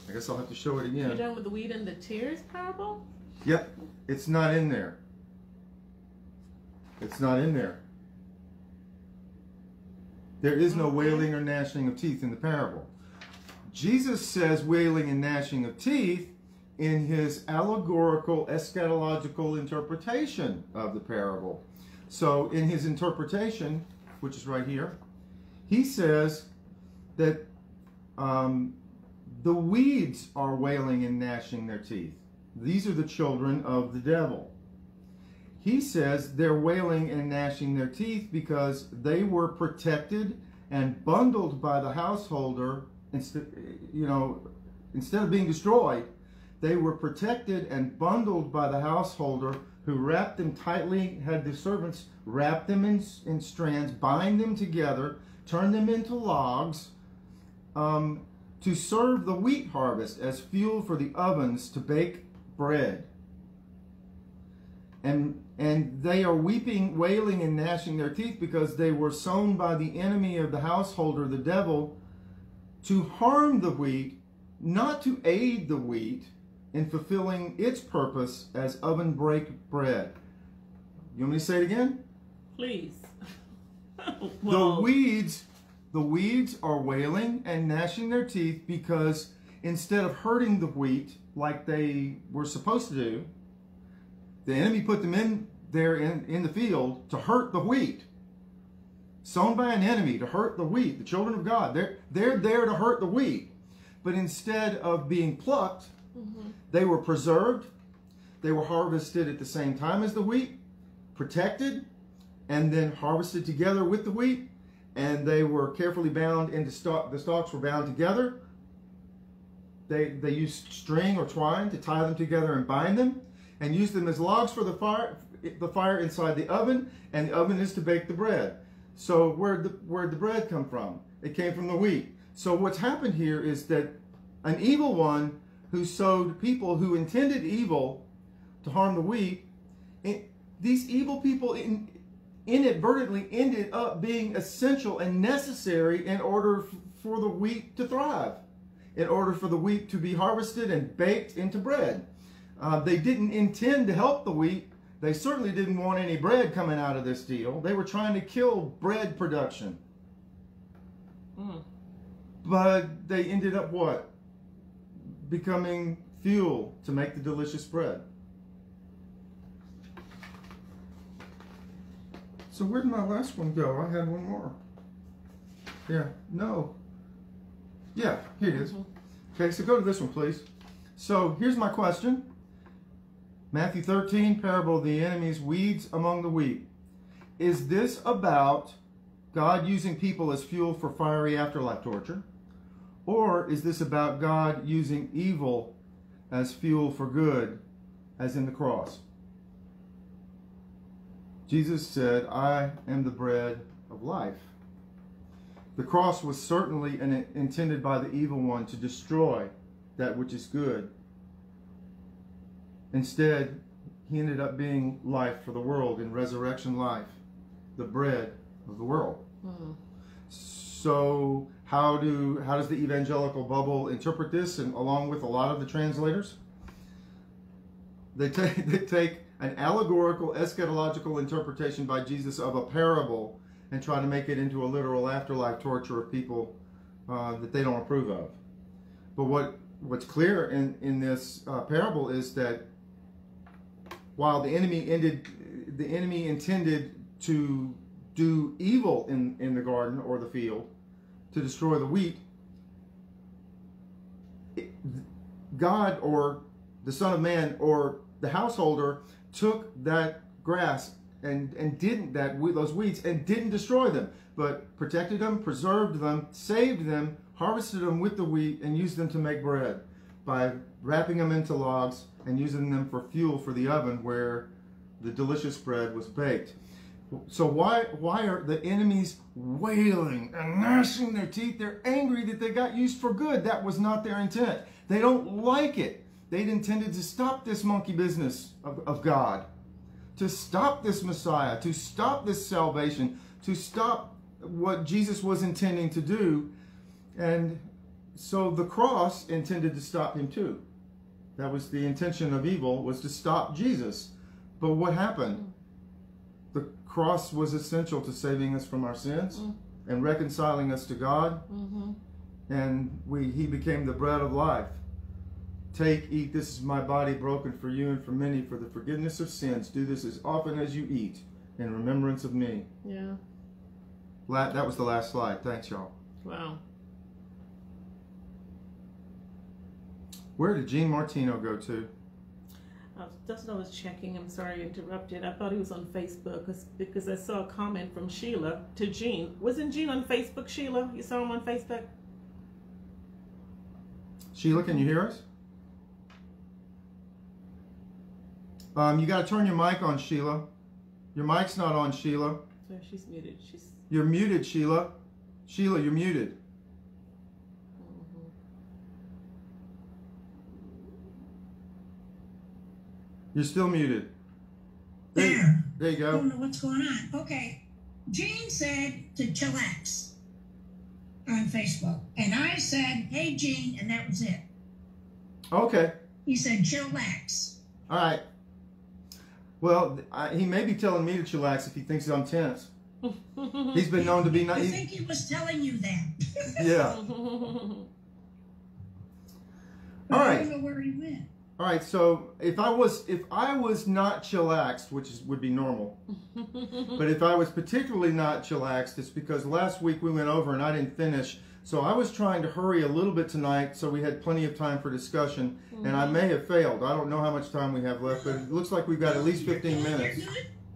I guess I'll have to show it You're again. done with the wheat and the tares parable? Yep, it's not in there. It's not in there. There is no wailing or gnashing of teeth in the parable. Jesus says wailing and gnashing of teeth in his allegorical, eschatological interpretation of the parable. So in his interpretation, which is right here, he says that the weeds are wailing and gnashing their teeth. These are the children of the devil. He says they're wailing and gnashing their teeth because they were protected and bundled by the householder. Instead of being destroyed, they were protected and bundled by the householder, who wrapped them tightly, had the servants wrap them in strands, bind them together, turn them into logs, to serve the wheat harvest as fuel for the ovens to bake bread. And they are weeping, wailing, and gnashing their teeth because they were sown by the enemy of the householder, the devil, to harm the wheat, not to aid the wheat in fulfilling its purpose as oven break bread. You want me to say it again? Please. The weeds are wailing and gnashing their teeth because instead of hurting the wheat like they were supposed to do, the enemy put them in there in the field to hurt the wheat. Sown by an enemy to hurt the wheat, the children of God. They're there to hurt the wheat. But instead of being plucked, they were preserved. They were harvested at the same time as the wheat, protected, and then harvested together with the wheat. And they were carefully bound into the stalks were bound together. They used string or twine to tie them together and bind them, and use them as logs for the fire inside the oven, and the oven is to bake the bread. So where'd the bread come from? It came from the wheat. So what's happened here is that an evil one who sowed people who intended evil to harm the wheat, these evil people inadvertently ended up being essential and necessary in order for the wheat to thrive, in order for the wheat to be harvested and baked into bread. They didn't intend to help the wheat. They certainly didn't want any bread coming out of this deal. They were trying to kill bread production. But they ended up what? Becoming fuel to make the delicious bread. So where did my last one go? I had one more. Yeah, no. Yeah, here it is. Okay, so go to this one, please. So here's my question. Matthew 13, parable of the enemy's weeds among the wheat. Is this about God using people as fuel for fiery afterlife torture? Or is this about God using evil as fuel for good, as in the cross? Jesus said, I am the bread of life. The cross was certainly intended by the evil one to destroy that which is good. Instead, he ended up being life for the world in resurrection life, the bread of the world. So how does the evangelical bubble interpret this, and along with a lot of the translators? They take an allegorical, eschatological interpretation by Jesus of a parable and try to make it into a literal afterlife torture of people that they don't approve of. But what's clear in this parable is that while the enemy intended to do evil in the garden or the field to destroy the wheat, God or the Son of Man or the householder took that grass and didn't those weeds and didn't destroy them, but protected them, preserved them, saved them, harvested them with the wheat, and used them to make bread by wrapping them into logs and using them for fuel for the oven where the delicious bread was baked. So why are the enemies wailing and gnashing their teeth? They're angry that they got used for good. That was not their intent. They don't like it. They'd intended to stop this monkey business of God, to stop this Messiah, to stop this salvation, to stop what Jesus was intending to do. And so the cross intended to stop him too. That was the intention of evil, was to stop Jesus. But what happened? The cross was essential to saving us from our sins and reconciling us to God. And he became the bread of life. Take, eat, this is my body broken for you and for many for the forgiveness of sins. Do this as often as you eat in remembrance of me. Yeah. That was the last slide. Thanks, y'all. Wow. Where did Gene Martino go to? That's what I was checking. I'm sorry I interrupted. I thought he was on Facebook because I saw a comment from Sheila to Gene. Wasn't Gene on Facebook, Sheila? You saw him on Facebook? Sheila, can you hear us? You got to turn your mic on, Sheila. Your mic's not on, Sheila. So she's muted. You're muted, Sheila. Sheila, you're muted. You're still muted. There. There you go. I don't know what's going on. Okay. Gene said to chillax on Facebook. And I said, hey, Gene, and that was it. Okay. He said, chillax. All right. Well, he may be telling me to chillax if he thinks I'm tense. He's been known to be nice. I think he was telling you that. Yeah. All right. I don't know where he went. All right. So if I was not chillaxed, which would be normal, but if I was particularly not chillaxed, it's because last week we went over and I didn't finish. So I was trying to hurry a little bit tonight so we had plenty of time for discussion, and I may have failed. I don't know how much time we have left, but it looks like we've got at least 15 minutes.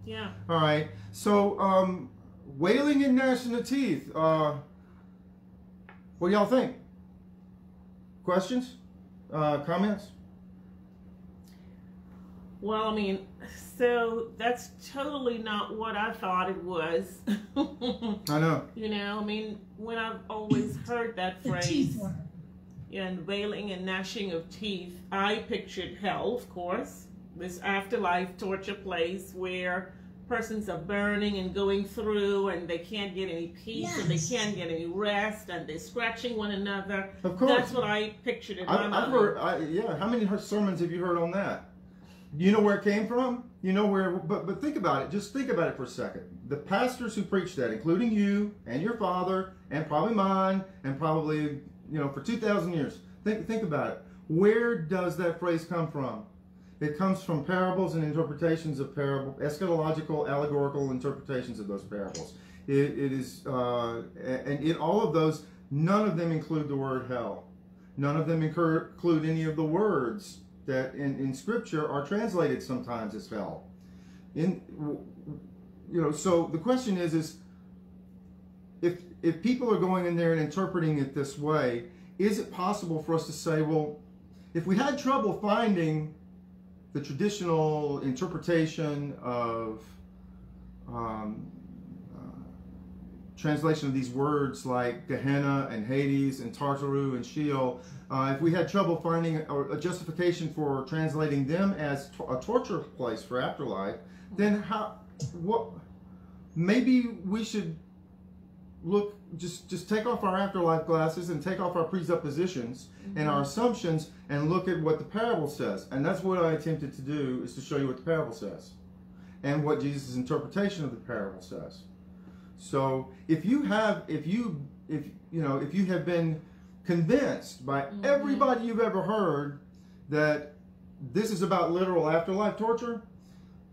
Yeah. All right. So, Wailing and Gnashing of Teeth. What do y'all think? Questions? Comments? Well, I mean, so that's totally not what I thought it was. I know. You know, I mean, when I've always heard that phrase, and wailing and gnashing of teeth, I pictured hell, of course, this afterlife torture place where persons are burning and going through and they can't get any peace and they can't get any rest and they're scratching one another. Of course. That's what I pictured in my mind. I've heard, yeah, how many sermons have you heard on that? You know where it came from? You know where, but think about it. Just think about it for a second. The pastors who preached that, including you and your father and probably mine and probably, for 2,000 years. Think about it. Where does that phrase come from? It comes from parables and interpretations of eschatological, allegorical interpretations of those parables. It is, and in all of those, none of them include the word hell. None of them include any of the words that in Scripture are translated sometimes as hell. So the question is if people are going in there and interpreting it this way, is it possible for us to say, well, if we had trouble finding the traditional interpretation of translation of these words like Gehenna and Hades and Tartaru and Sheol, if we had trouble finding a justification for translating them as a torture place for afterlife, then maybe we should look, just take off our afterlife glasses and take off our presuppositions and our assumptions and look at what the parable says. And that's what I attempted to do, is to show you what the parable says and what Jesus' interpretation of the parable says. So if you have been convinced by everybody you've ever heard that this is about literal afterlife torture,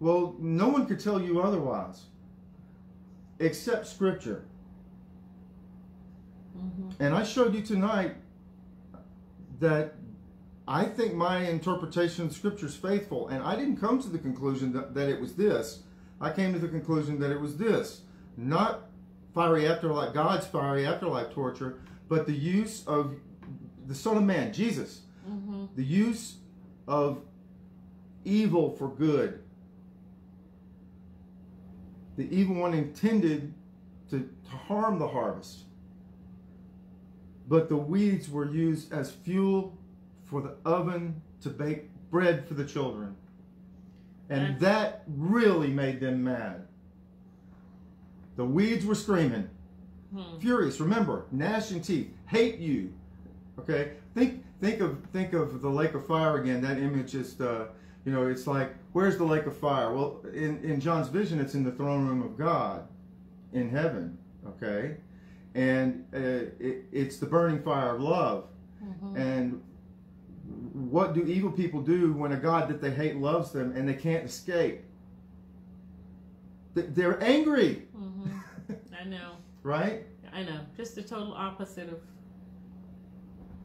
well, no one could tell you otherwise except Scripture. And I showed you tonight that I think my interpretation of Scripture is faithful, and I didn't come to the conclusion that it was this. I came to the conclusion that it was this. Not fiery afterlife, God's fiery afterlife torture, but the use of the Son of Man, Jesus. The use of evil for good. The evil one intended to harm the harvest. But the weeds were used as fuel for the oven to bake bread for the children. And that really made them mad. The weeds were screaming, furious. Remember, gnashing teeth, hate you. Okay, think of the lake of fire again. That image is it's like, where's the lake of fire? Well, in John's vision, it's in the throne room of God in heaven. Okay, and it's the burning fire of love. Mm-hmm. And what do evil people do when a God that they hate loves them and they can't escape? They're angry. Mm-hmm. I know. Right? I know. Just the total opposite of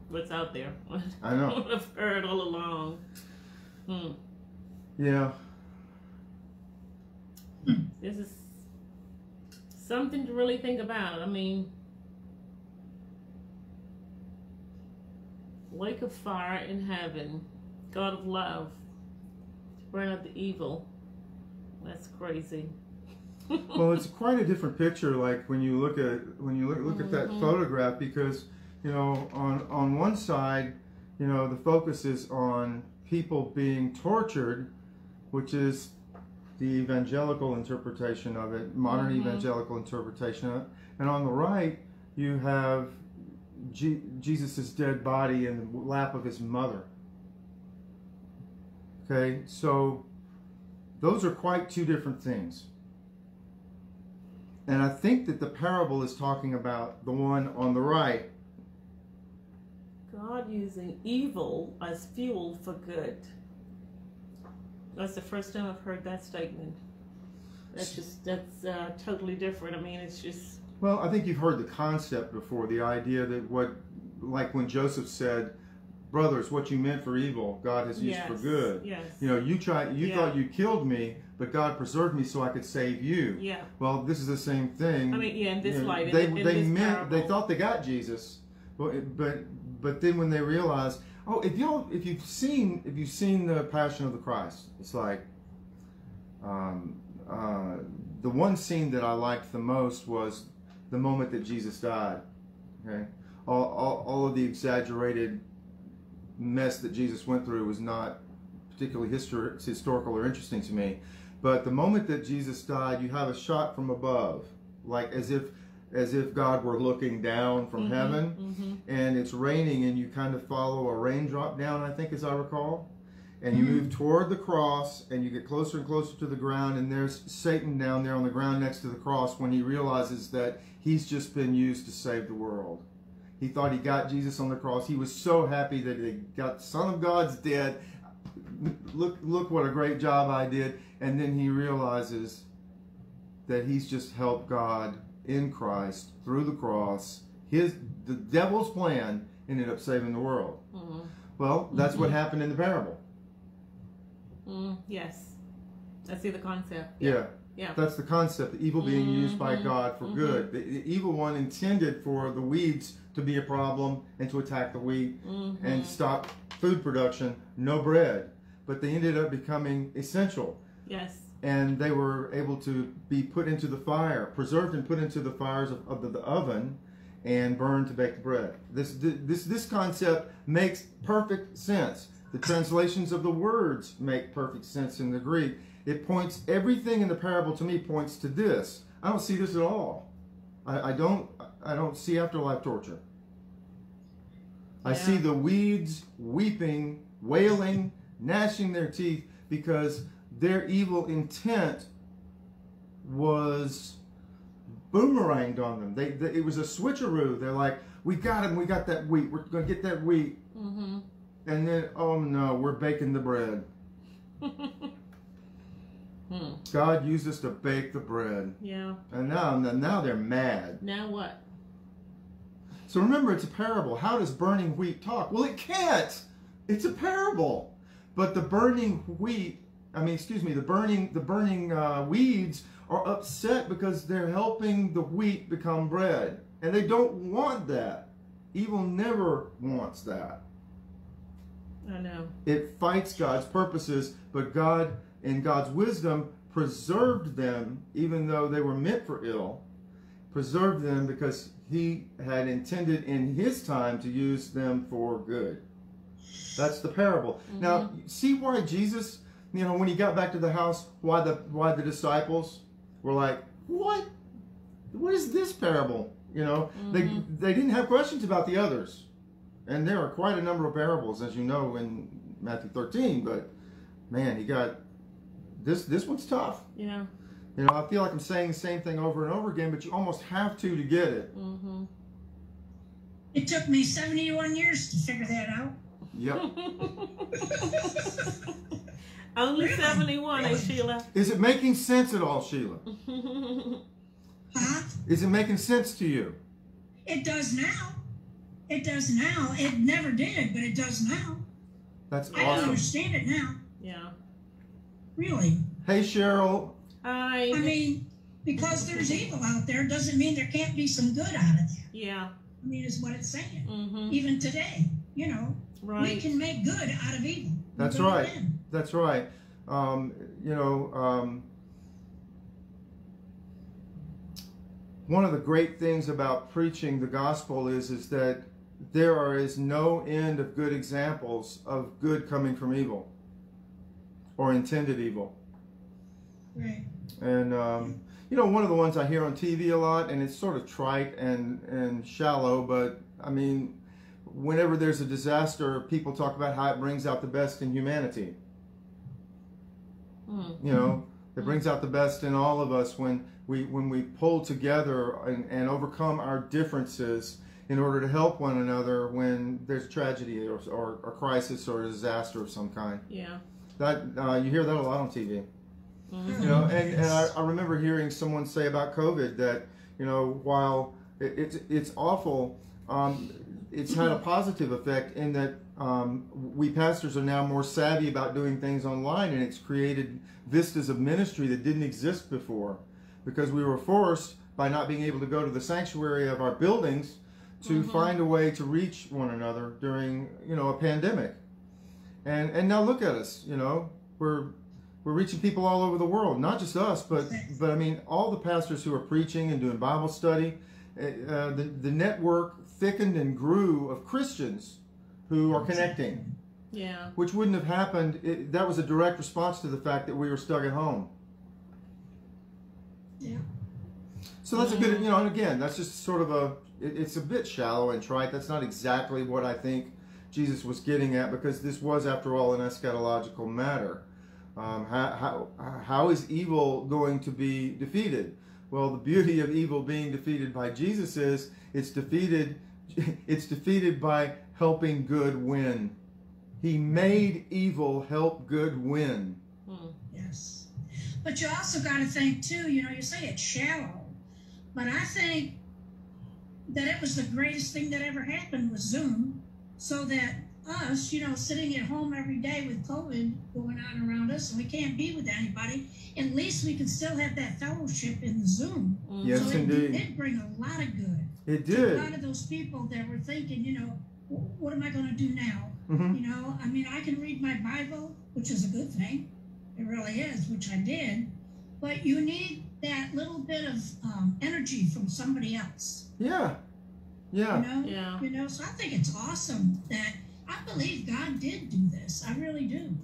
what's out there. I know. What I've heard all along. Yeah. This is something to really think about. I mean, lake of fire in heaven, God of love, burn up the evil. That's crazy. Well, it's quite a different picture. Like when you look at that photograph, because on one side, the focus is on people being tortured, which is the evangelical interpretation of it, modern evangelical interpretation of it, and on the right you have Jesus' dead body in the lap of his mother. Okay, so those are quite two different things. And I think that the parable is talking about the one on the right. God using evil as fuel for good. That's the first time I've heard that statement. That's totally different. I mean, it's just... Well, I think you've heard the concept before, the idea that like when Joseph said, brothers, what you meant for evil, God has used for good. Yes. You thought you killed me, but God preserved me so I could save you. Yeah. Well, this is the same thing. I mean, in this light, they thought they got Jesus, but then when they realized, if you've seen the Passion of the Christ, it's like the one scene that I liked the most was the moment that Jesus died. Okay, all of the exaggerated mess that Jesus went through was not particularly historical or interesting to me. But the moment that Jesus died, you have a shot from above, like as if God were looking down from heaven, and it's raining, and you kind of follow a raindrop down, I think, as I recall, and you move toward the cross, and you get closer and closer to the ground, and there's Satan down there on the ground next to the cross when he realizes that he's just been used to save the world. He thought he got Jesus on the cross. He was so happy that he got the Son of God's dead. Look what a great job I did. And then he realizes that he's just helped God in Christ through the cross. The devil's plan ended up saving the world. Well, that's what happened in the parable. Yes. I see the concept. Yeah. That's the concept. The evil being used by God for good. The evil one intended for the weeds to be a problem and to attack the wheat and stop food production, no bread. But they ended up becoming essential. Yes. And they were able to be put into the fire, preserved and put into the fires of the oven and burned to bake the bread. This concept makes perfect sense. The translations of the words make perfect sense in the Greek. It points, everything in the parable to me points to this. I don't see this at all. I don't see afterlife torture. I see the weeds weeping, wailing, gnashing their teeth because their evil intent was boomeranged on them. It was a switcheroo. They're like, we got him, we got that wheat, we're going to get that wheat. And then, oh no, we're baking the bread. God used us to bake the bread. Yeah. And now they're mad. Now what? So remember, it's a parable. How does burning wheat talk? Well, it can't. It's a parable. But the burning wheat, the burning weeds are upset because they're helping the wheat become bread. And they don't want that. Evil never wants that. I know. It fights God's purposes, but God, in God's wisdom, preserved them, even though they were meant for ill, preserved them because he had intended in his time to use them for good. That's the parable. Now, see why Jesus, when he got back to the house, why the disciples were like, what? What is this parable? They didn't have questions about the others. And there are quite a number of parables, as you know, in Matthew 13. But man, he got this one's tough. Yeah. You know, I feel like I'm saying the same thing over and over again, but you almost have to get it. Mm-hmm. It took me 71 years to figure that out. Yep. Only Really? 71, Really? Sheila? Is it making sense at all, Sheila? Huh? Is it making sense to you? It does now. It does now. It never did, but it does now. That's I can awesome. understand it now. Yeah. Really. Hey, Cheryl. I mean, because there's evil out there doesn't mean there can't be some good out of there. Yeah. I mean, is what it's saying. Mm-hmm. Even today, you know, Right. we can make good out of evil. That's We really right. can. That's right. One of the great things about preaching the gospel is that there is no end of good examples of good coming from evil or intended evil. Right. And one of the ones I hear on TV a lot, and it's sort of trite and shallow, but I mean, whenever there's a disaster, people talk about how it brings out the best in humanity. You know, it brings out the best in all of us when we pull together and overcome our differences in order to help one another when there's tragedy or a crisis or a disaster of some kind. Yeah. That you hear that a lot on TV. Mm-hmm. You know, and I remember hearing someone say about COVID that, you know, while it's awful, it's had a positive effect in that we pastors are now more savvy about doing things online, and it's created vistas of ministry that didn't exist before, because we were forced, by not being able to go to the sanctuary of our buildings, to find a way to reach one another during, you know, a pandemic. And now look at us, you know, we're reaching people all over the world, not just us, but I mean all the pastors who are preaching and doing Bible study. The network thickened and grew of Christians who are connecting. Yeah. Which wouldn't have happened. That was a direct response to the fact that we were stuck at home. Yeah. So that's a good, you know, and again, that's just sort of it's a bit shallow and trite. That's not exactly what I think Jesus was getting at, because this was, after all, an eschatological matter. How is evil going to be defeated? Well, the beauty of evil being defeated by Jesus is it's defeated by helping good win. He made evil help good win. Yes. But you also got to think, too, you know, you say it's shallow, but I think that it was the greatest thing that ever happened with Zoom, so that us, you know, sitting at home every day with COVID going on around us, and we can't be with anybody, at least we can still have that fellowship in Zoom. Yes, so indeed. It did bring a lot of good. It To a did. lot of those people that were thinking, you know, what am I going to do now? Mhm. You know, I mean, I can read my Bible, which is a good thing. It really is, which I did. But you need that little bit of energy from somebody else. Yeah. Yeah. You know? Yeah. You know, so I think it's awesome that I believe God did do this. I really do.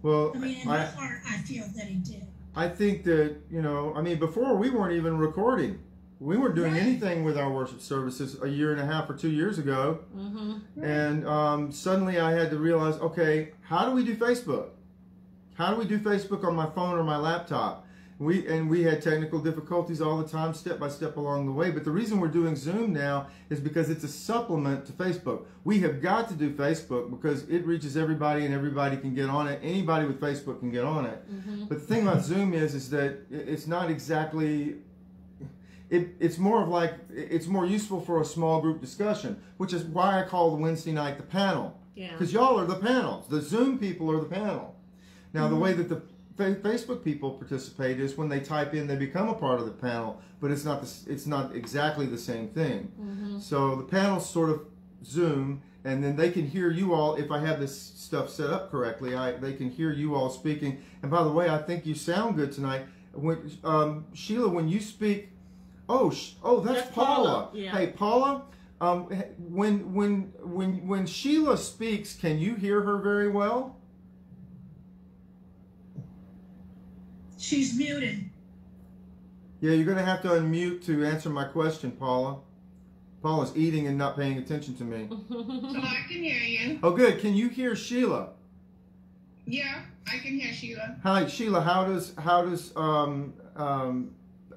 Well, I mean, in my heart, I feel that He did. I think that, you know, I mean, before we weren't even recording. We weren't doing Right. anything with our worship services a year and a half or 2 years ago. Right. And suddenly I had to realize, okay, how do we do Facebook? How do we do Facebook on my phone or my laptop? We had technical difficulties all the time, step by step along the way. But the reason we're doing Zoom now is because it's a supplement to Facebook. We have got to do Facebook because it reaches everybody and everybody can get on it. Anybody with Facebook can get on it. But the thing about Zoom is that it's not exactly... It's more of like, it's more useful for a small group discussion, which is why I call the Wednesday night the panel. Yeah. Because y'all are the panels. The Zoom people are the panel. Now, the way that the Facebook people participate is when they type in, they become a part of the panel, but it's not exactly the same thing. So the panels sort of Zoom, and then they can hear you all. If I have this stuff set up correctly, they can hear you all speaking. And by the way, I think you sound good tonight. When Sheila, when you speak, that's That's Paula. Paula, yeah. Hey, Paula. When Sheila speaks, can you hear her very well? She's muted. Yeah, you're going to have to unmute to answer my question, Paula. Paula's eating and not paying attention to me. Oh, I can hear you. Oh, good. Can you hear Sheila? Yeah, I can hear Sheila. Hi, Sheila. How does I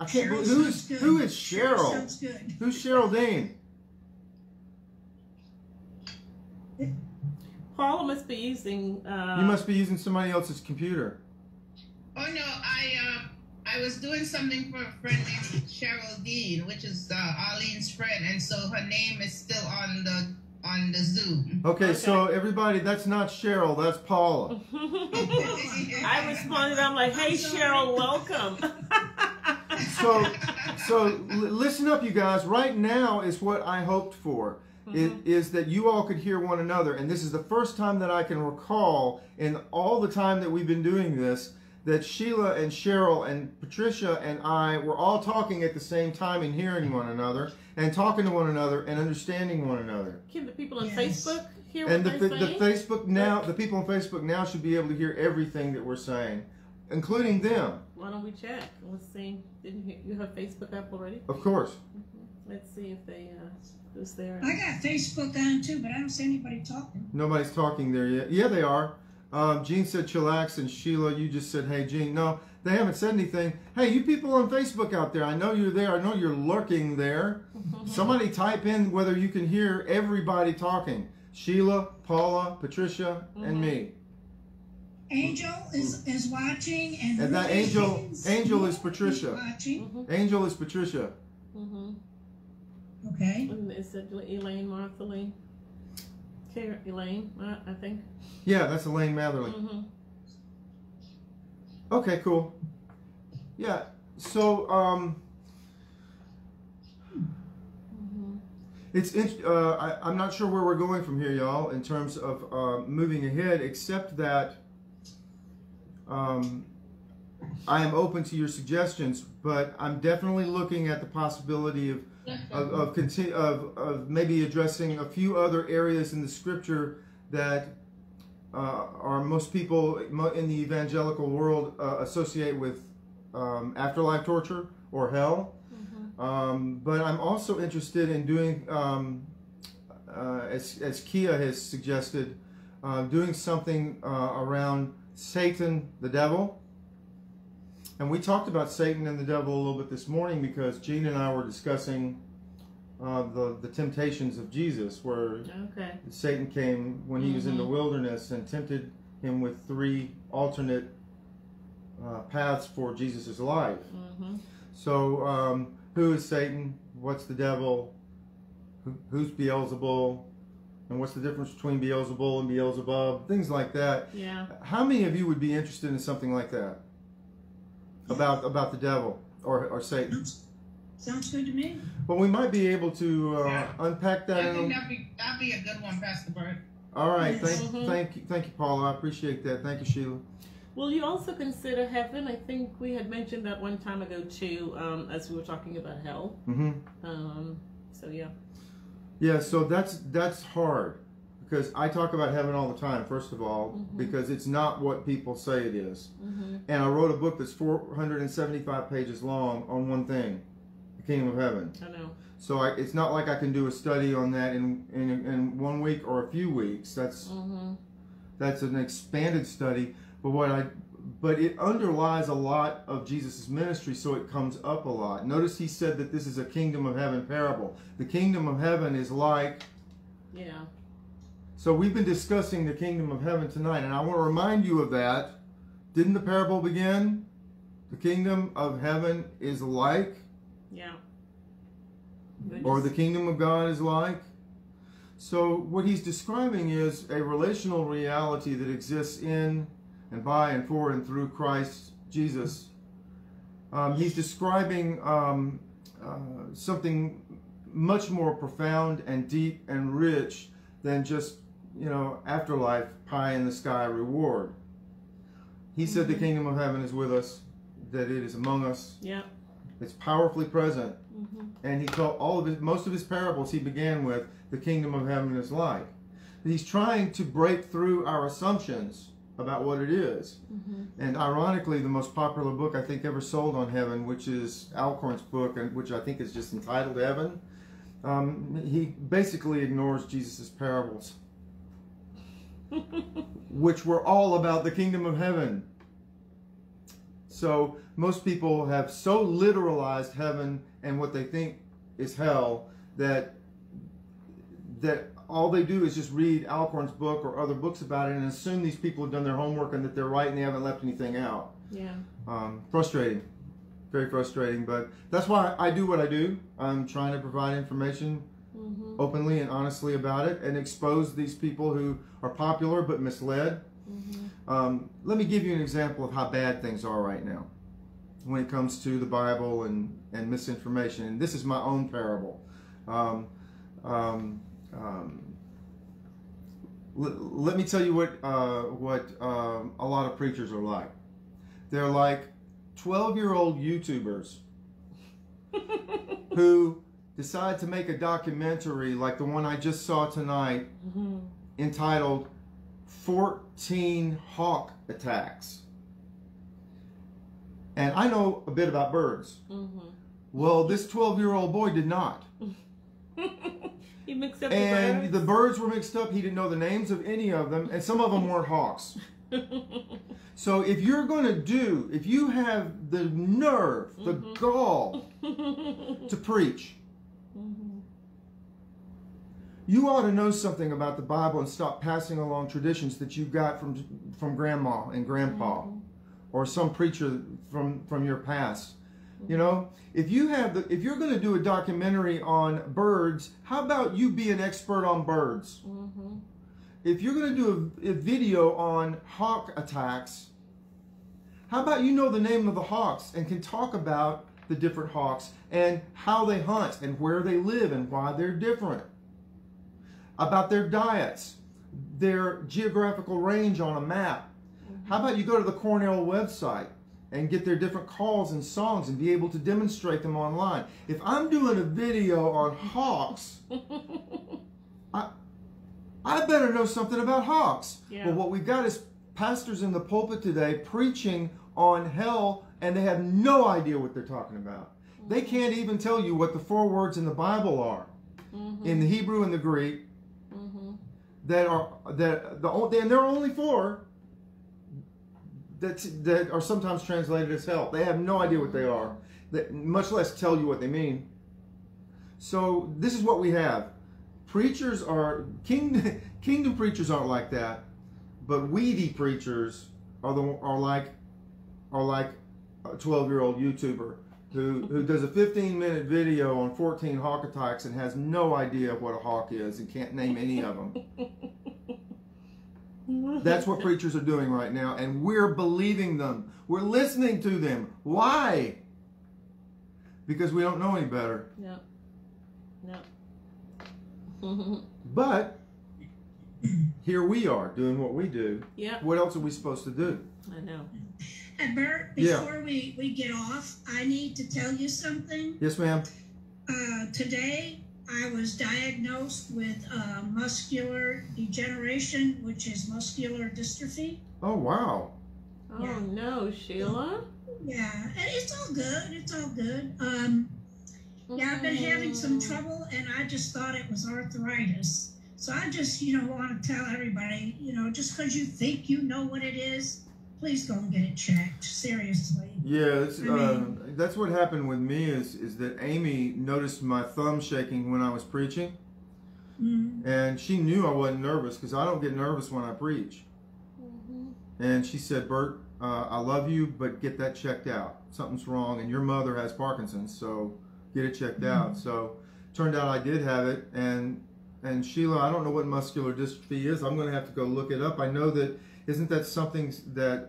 can't Cheryl believe sounds good. who is Cheryl Cheryl? sounds good. Who's Cheryl Dean? Paula must be using. You must be using somebody else's computer. Oh no, I was doing something for a friend named Cheryl Dean, which is Arlene's friend, and so her name is still on the Zoom. Okay, so everybody, that's not Cheryl, that's Paula. I responded. I'm like, "Hey, Cheryl, welcome." So listen up, you guys. Right now is what I hoped for. It is that you all could hear one another, and this is the first time that I can recall in all the time that we've been doing this that Sheila and Cheryl and Patricia and I were all talking at the same time and hearing one another and talking to one another and understanding one another. Can the people on Yes. Facebook hear what And they're saying? the people on Facebook now should be able to hear everything that we're saying, including them, Why don't we check? Let's see. Didn't you have Facebook up already? of course. Let's see if they who's there. I got Facebook on too, but I don't see anybody talking. Nobody's talking there yet. Yeah, they are. Jean said chillax, and Sheila, you just said, hey, Jean. No, they haven't said anything. Hey, you people on Facebook out there, I know you're there. I know you're lurking there. Somebody type in whether you can hear everybody talking. Sheila, Paula, Patricia, and me. Angel is watching, and that Ruby Angel is Patricia. watching. Angel is Patricia. Okay. And is it Elaine Martha Lee? Elaine, I think. Yeah, that's Elaine Matherly. Okay, cool. Yeah, so I'm not sure where we're going from here, y'all, in terms of moving ahead, except that I am open to your suggestions, but I'm definitely looking at the possibility of maybe addressing a few other areas in the scripture that are most people in the evangelical world associate with afterlife torture or hell. But I'm also interested in doing, as Kia has suggested, doing something around Satan, the devil. And we talked about Satan and the devil a little bit this morning because Gene and I were discussing the temptations of Jesus, where Satan came when he was in the wilderness and tempted him with 3 alternate paths for Jesus' life. So who is Satan? What's the devil? Who's Beelzebul? And what's the difference between Beelzebul and Beelzebub? Things like that. Yeah. How many of you would be interested in something like that? About the devil or Satan? Sounds good to me. Well, we might be able to unpack that. I think that'd be a good one, Pastor Bert. All right. Yes. Thank you, Paula. I appreciate that. Thank you, Sheila. Will you also consider heaven? I think we had mentioned that one time ago too, as we were talking about hell. So yeah. Yeah. So that's hard because I talk about heaven all the time. First of all, because it's not what people say it is. And I wrote a book that's 475 pages long on one thing: the kingdom of heaven. I know. So it's not like I can do a study on that in 1 week or a few weeks. That's an expanded study. But it underlies a lot of Jesus' ministry, so it comes up a lot. Notice he said that this is a kingdom of heaven parable. The kingdom of heaven is like... Yeah. So we've been discussing the kingdom of heaven tonight, and I want to remind you of that. Didn't the parable begin? The kingdom of heaven is like... Yeah. Or the kingdom of God is like... So what he's describing is a relational reality that exists in and by and for and through Christ Jesus. He's describing something much more profound and deep and rich than just, afterlife, pie in the sky reward. He said the kingdom of heaven is with us, that it is among us. Yeah. It's powerfully present. And he told most of his parables he began with, the kingdom of heaven is like. He's trying to break through our assumptions about what it is. And ironically, the most popular book I think ever sold on heaven, which is Alcorn's book, and which I think is just entitled Heaven, he basically ignores Jesus' parables, which were all about the kingdom of heaven. So most people have so literalized heaven and what they think is hell that all they do is just read Alcorn's book or other books about it and assume these people have done their homework and that they're right and they haven't left anything out. Yeah. Frustrating. Very frustrating. But that's why I do what I do. I'm trying to provide information openly and honestly about it and expose these people who are popular but misled. Let me give you an example of how bad things are right now when it comes to the Bible and misinformation. And this is my own parable. Let me tell you what a lot of preachers are like. They're like 12-year-old YouTubers who decide to make a documentary like the one I just saw tonight, entitled 14 Hawk Attacks. And I know a bit about birds. Well, this 12-year-old boy did not. He mixed up and the birds were mixed up. He didn't know the names of any of them, and some of them weren't hawks. So if you're going to if you have the nerve, the gall to preach, you ought to know something about the Bible and stop passing along traditions that you got from grandma and grandpa or some preacher from your past. You know, if you're going to do a documentary on birds, how about you be an expert on birds? If you're going to do a video on hawk attacks, how about you know the name of the hawks and can talk about the different hawks and how they hunt and where they live and why they're different, about their diets, their geographical range on a map. How about you go to the Cornell website and get their different calls and songs and be able to demonstrate them online. If I'm doing a video on hawks, I better know something about hawks. But what we've got is pastors in the pulpit today preaching on hell, and they have no idea what they're talking about. They can't even tell you what the 4 words in the Bible are, in the Hebrew and the Greek, and there are only 4 that are sometimes translated as hell. They have no idea what they are, much less tell you what they mean. So this is what we have. Preachers are kingdom preachers aren't like that, but weedy preachers are like a 12-year-old YouTuber who does a 15-minute video on 14 hawk attacks and has no idea what a hawk is and can't name any of them. That's what preachers are doing right now, and we're believing them. We're listening to them. Why? Because we don't know any better. No. But here we are doing what we do. Yeah. What else are we supposed to do? I know. And Bert, before we get off, I need to tell you something. Yes, ma'am. Today, I was diagnosed with muscular degeneration, which is muscular dystrophy. Oh, wow. Oh, no, Sheila. Yeah, and it's all good. It's all good. Yeah, I've been having some trouble, and I just thought it was arthritis. So I just, want to tell everybody, just because you think you know what it is, please go and get it checked. Seriously. Yeah, that's what happened with me is that Amy noticed my thumb shaking when I was preaching. And she knew I wasn't nervous because I don't get nervous when I preach. And she said, Bert, I love you, but get that checked out. Something's wrong, and your mother has Parkinson's, so get it checked out. So turned out I did have it, and Sheila, I don't know what muscular dystrophy is. I'm going to have to go look it up. I know that, isn't that something that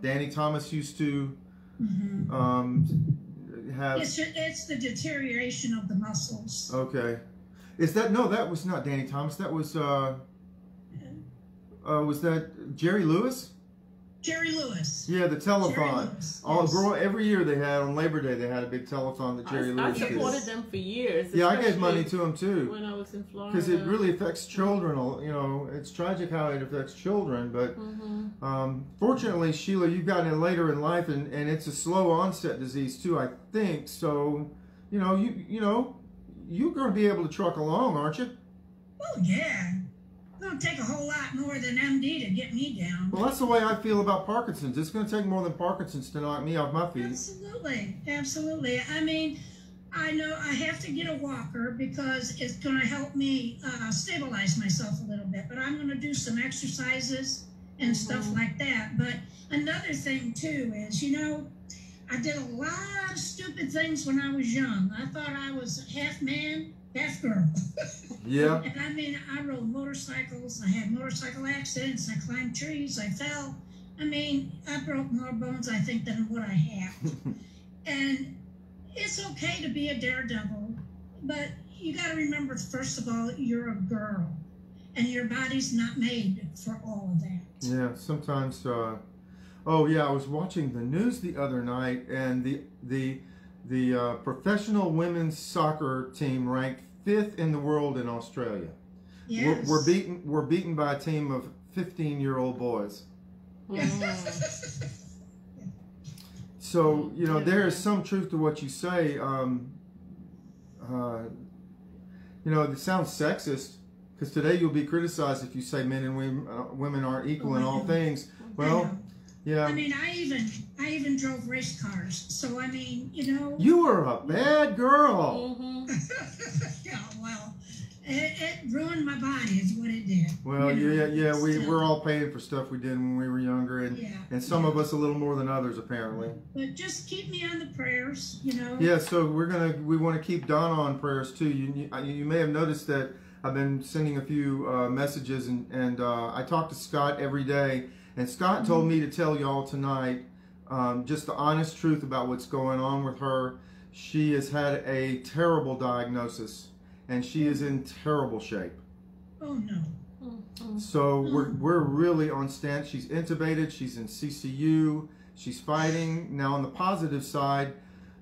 Danny Thomas used to have? It's the deterioration of the muscles. Okay. Is that, no, that was not Danny Thomas. That was that Jerry Lewis? Jerry Lewis. Yeah, the telethon. Yes. Every year they had, on Labor Day, they had a big telethon that Jerry Lewis did. I supported them for years. Yeah, I gave money to them too. When I was in Florida. Because it really affects children. It's tragic how it affects children. But fortunately, Sheila, you've gotten it later in life, and it's a slow onset disease too, I think. So, you you're going to be able to truck along, aren't you? Oh, yeah. It's going to take a whole lot more than MD to get me down. Well, that's the way I feel about Parkinson's. It's going to take more than Parkinson's to knock me off my feet. Absolutely. Absolutely. I mean, I know I have to get a walker because it's going to help me stabilize myself a little bit. But I'm going to do some exercises and stuff like that. But another thing, too, is, you know, I did a lot of stupid things when I was young. I thought I was half man, half girl. Yeah. And I mean, I rode motorcycles. I had motorcycle accidents. I climbed trees. I fell. I mean, I broke more bones, I think, than what I have. And it's okay to be a daredevil, but you got to remember, first of all, you're a girl, and your body's not made for all of that. Yeah, sometimes. Oh yeah, I was watching the news the other night, and the professional women's soccer team ranked 5th in the world in Australia. Yes. We're beaten by a team of 15-year-old boys. So, you know, there is some truth to what you say. You know, it sounds sexist, because today you'll be criticized if you say men and women aren't equal in all things. Well, yeah. I mean, I even drove race cars. So, I mean, you know. You were a bad girl. Yeah, well, it ruined my body is what it did. Well, you know, yeah, we're all paying for stuff we did when we were younger, and some of us a little more than others, apparently. But just keep me on the prayers, you know. Yeah, so we want to keep Donna on prayers too. You may have noticed that I've been sending a few messages, and I talk to Scott every day, and Scott told me to tell y'all tonight just the honest truth about what's going on with her. She has had a terrible diagnosis, and she is in terrible shape. Oh no. So we're really on stand. She's intubated. She's in CCU. She's fighting. Now on the positive side,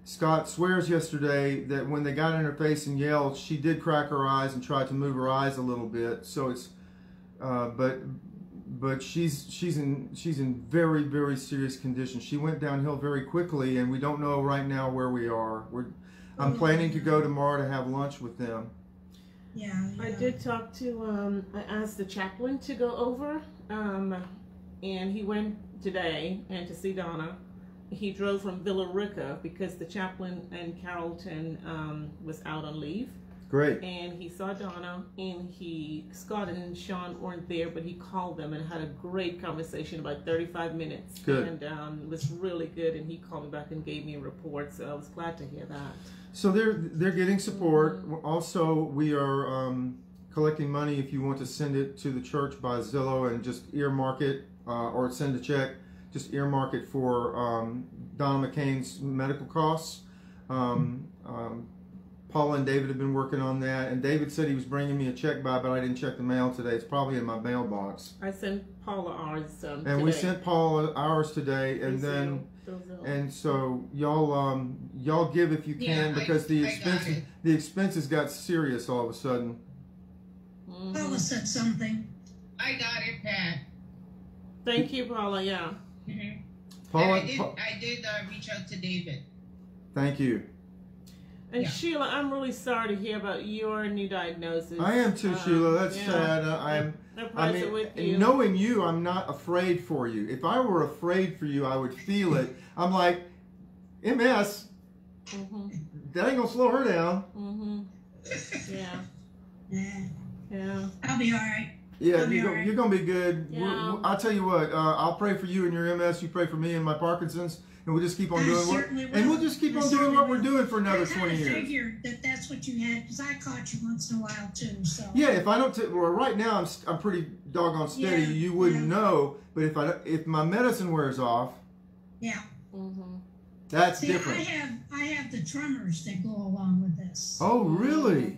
Scott swears yesterday that when they got in her face and yelled, she did crack her eyes and tried to move her eyes a little bit. So it's, but she's in very, very serious condition. She went downhill very quickly, and we don't know right now where we are. I'm planning to go tomorrow to have lunch with them. Yeah. I did talk to, I asked the chaplain to go over, and he went today and to see Donna. He drove from Villa Rica because the chaplain in Carrollton was out on leave. Great. And he saw Donna, and Scott and Sean weren't there, but he called them and had a great conversation, about 35 minutes. Good. And it was really good, and he called me back and gave me a report, so I was glad to hear that. So they're getting support. Also, we are collecting money if you want to send it to the church by Zillow and just earmark it, or send a check, just earmark it for Donna McCain's medical costs. Paula and David have been working on that, and David said he was bringing me a check by, but I didn't check the mail today. It's probably in my mailbox. I sent Paula ours and today. we sent Paula ours today, and then and so y'all give if you can, because the expenses got serious all of a sudden. Paula said something. I got it, Pat. Thank you, Paula. Yeah. Paula, And I did reach out to David. Thank you. And Sheila, I'm really sorry to hear about your new diagnosis. I am too, Sheila. That's sad. I mean, knowing you, I'm not afraid for you. If I were afraid for you, I would feel it. I'm like, MS, that ain't gonna slow her down. Yeah. I'll be all right. Yeah, you're gonna be good. Yeah. I'll tell you what. I'll pray for you and your MS. You pray for me and my Parkinson's. And we'll just keep on we'll just keep on doing what we're doing for another 20 years. I figured that's what you had, because I caught you once in a while too. So yeah, if I don't, well, right now I'm pretty doggone steady. You wouldn't know, but if my medicine wears off, that's different. I have the tremors that go along with this. Oh, really?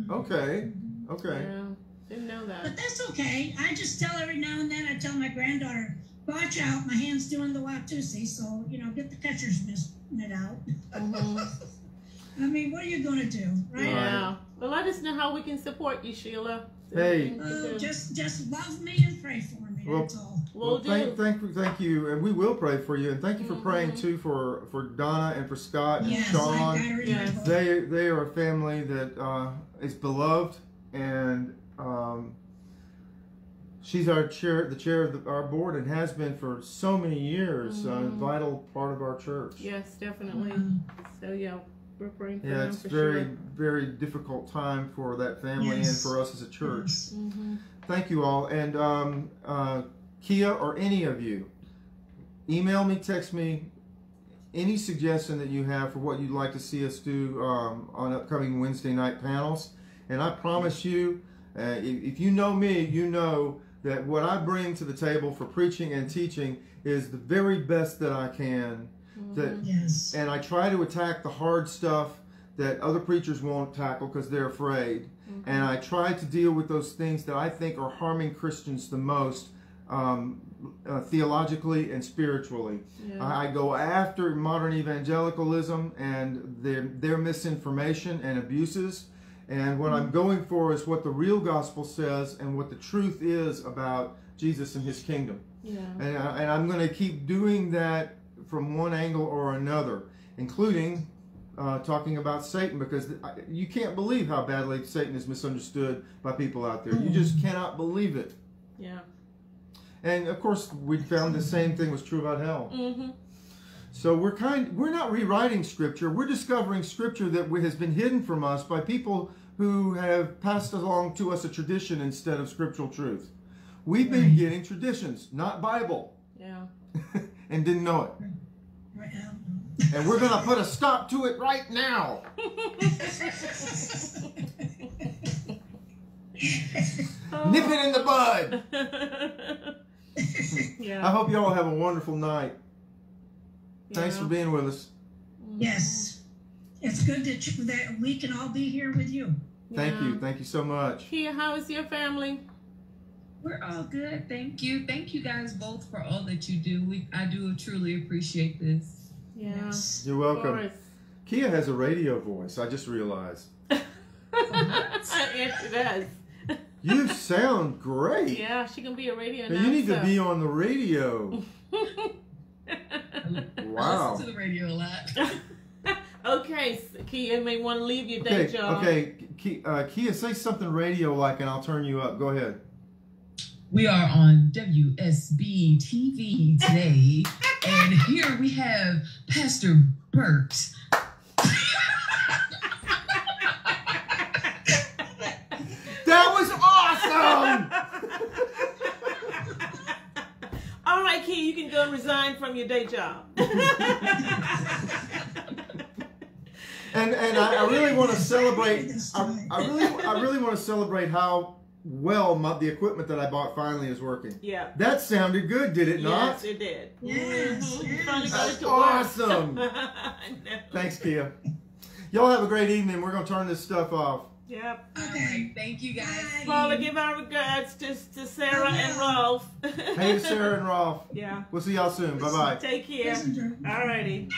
Okay. Yeah, didn't know that. But that's okay. I just tell every now and then. I tell my granddaughter, watch out, my hand's doing the Watusi, so, get the catcher's mitt out. I mean, what are you going to do, right? Yeah. Well, let us know how we can support you, Sheila. Hey. Just love me and pray for me. That's all. Will do. Thank you, and we will pray for you, and thank you for praying too for Donna and for Scott and Yes, Sean. I got her in my book. They are a family that is beloved, and she's our the chair of our board, and has been for so many years. A vital part of our church. Yes, definitely. So yeah, we're praying for Yeah, them it's for very sure. very difficult time for that family and for us as a church. Yes. Thank you all, and Kia or any of you, email me, text me, any suggestion that you have for what you'd like to see us do on upcoming Wednesday night panels. And I promise you, if you know me, you know that what I bring to the table for preaching and teaching is the very best that I can. Yes. And I try to attack the hard stuff that other preachers won't tackle because they're afraid. And I try to deal with those things that I think are harming Christians the most, theologically and spiritually. Yeah. I go after modern evangelicalism and their misinformation and abuses. And what I'm going for is what the real gospel says and what the truth is about Jesus and his kingdom. Yeah. And I'm going to keep doing that from one angle or another, including talking about Satan, because you can't believe how badly Satan is misunderstood by people out there. You just cannot believe it. Yeah. And of course, we found the same thing was true about hell. So we're not rewriting Scripture. We're discovering Scripture that has been hidden from us by people who have passed along to us a tradition instead of scriptural truth. We've been getting traditions, not Bible. Yeah. And didn't know it. Right. And we're going to put a stop to it right now. Nip it in the bud. Yeah. I hope you all have a wonderful night. Thanks Yeah. for being with us. Yes. It's good that we can all be here with you. Thank you. Thank you so much. Kia, how is your family? We're all good. Thank you. Thank you guys both for all that you do. I do truly appreciate this. Yeah. Yes. You're welcome. Of course. Kia has a radio voice. I just realized. Yes, she does. You sound great. Yeah, she can be a radio Now, announcer. you need to be on the radio. I Wow. listen to the radio a lot. Okay, Kia, you may want to leave your day job. Okay. Kia, say something radio-like, and I'll turn you up. Go ahead. We are on WSB TV today, and here we have Pastor Bert. That was awesome! All right, Kia, you can go and resign from your day job. And I really want to celebrate. I really want to celebrate how well the equipment that I bought finally is working. Yeah. That sounded good, did it not? Yes, it did. Yes. You Yes. finally got it That's to awesome. work. Thanks, Kia. Y'all have a great evening. We're gonna turn this stuff off. Yep. All right, thank you guys. Paula, give our regards to Sarah and Rolf. Hey to Sarah and Rolf. Yeah. We'll see y'all soon. Bye bye. Take care. Messenger. All righty.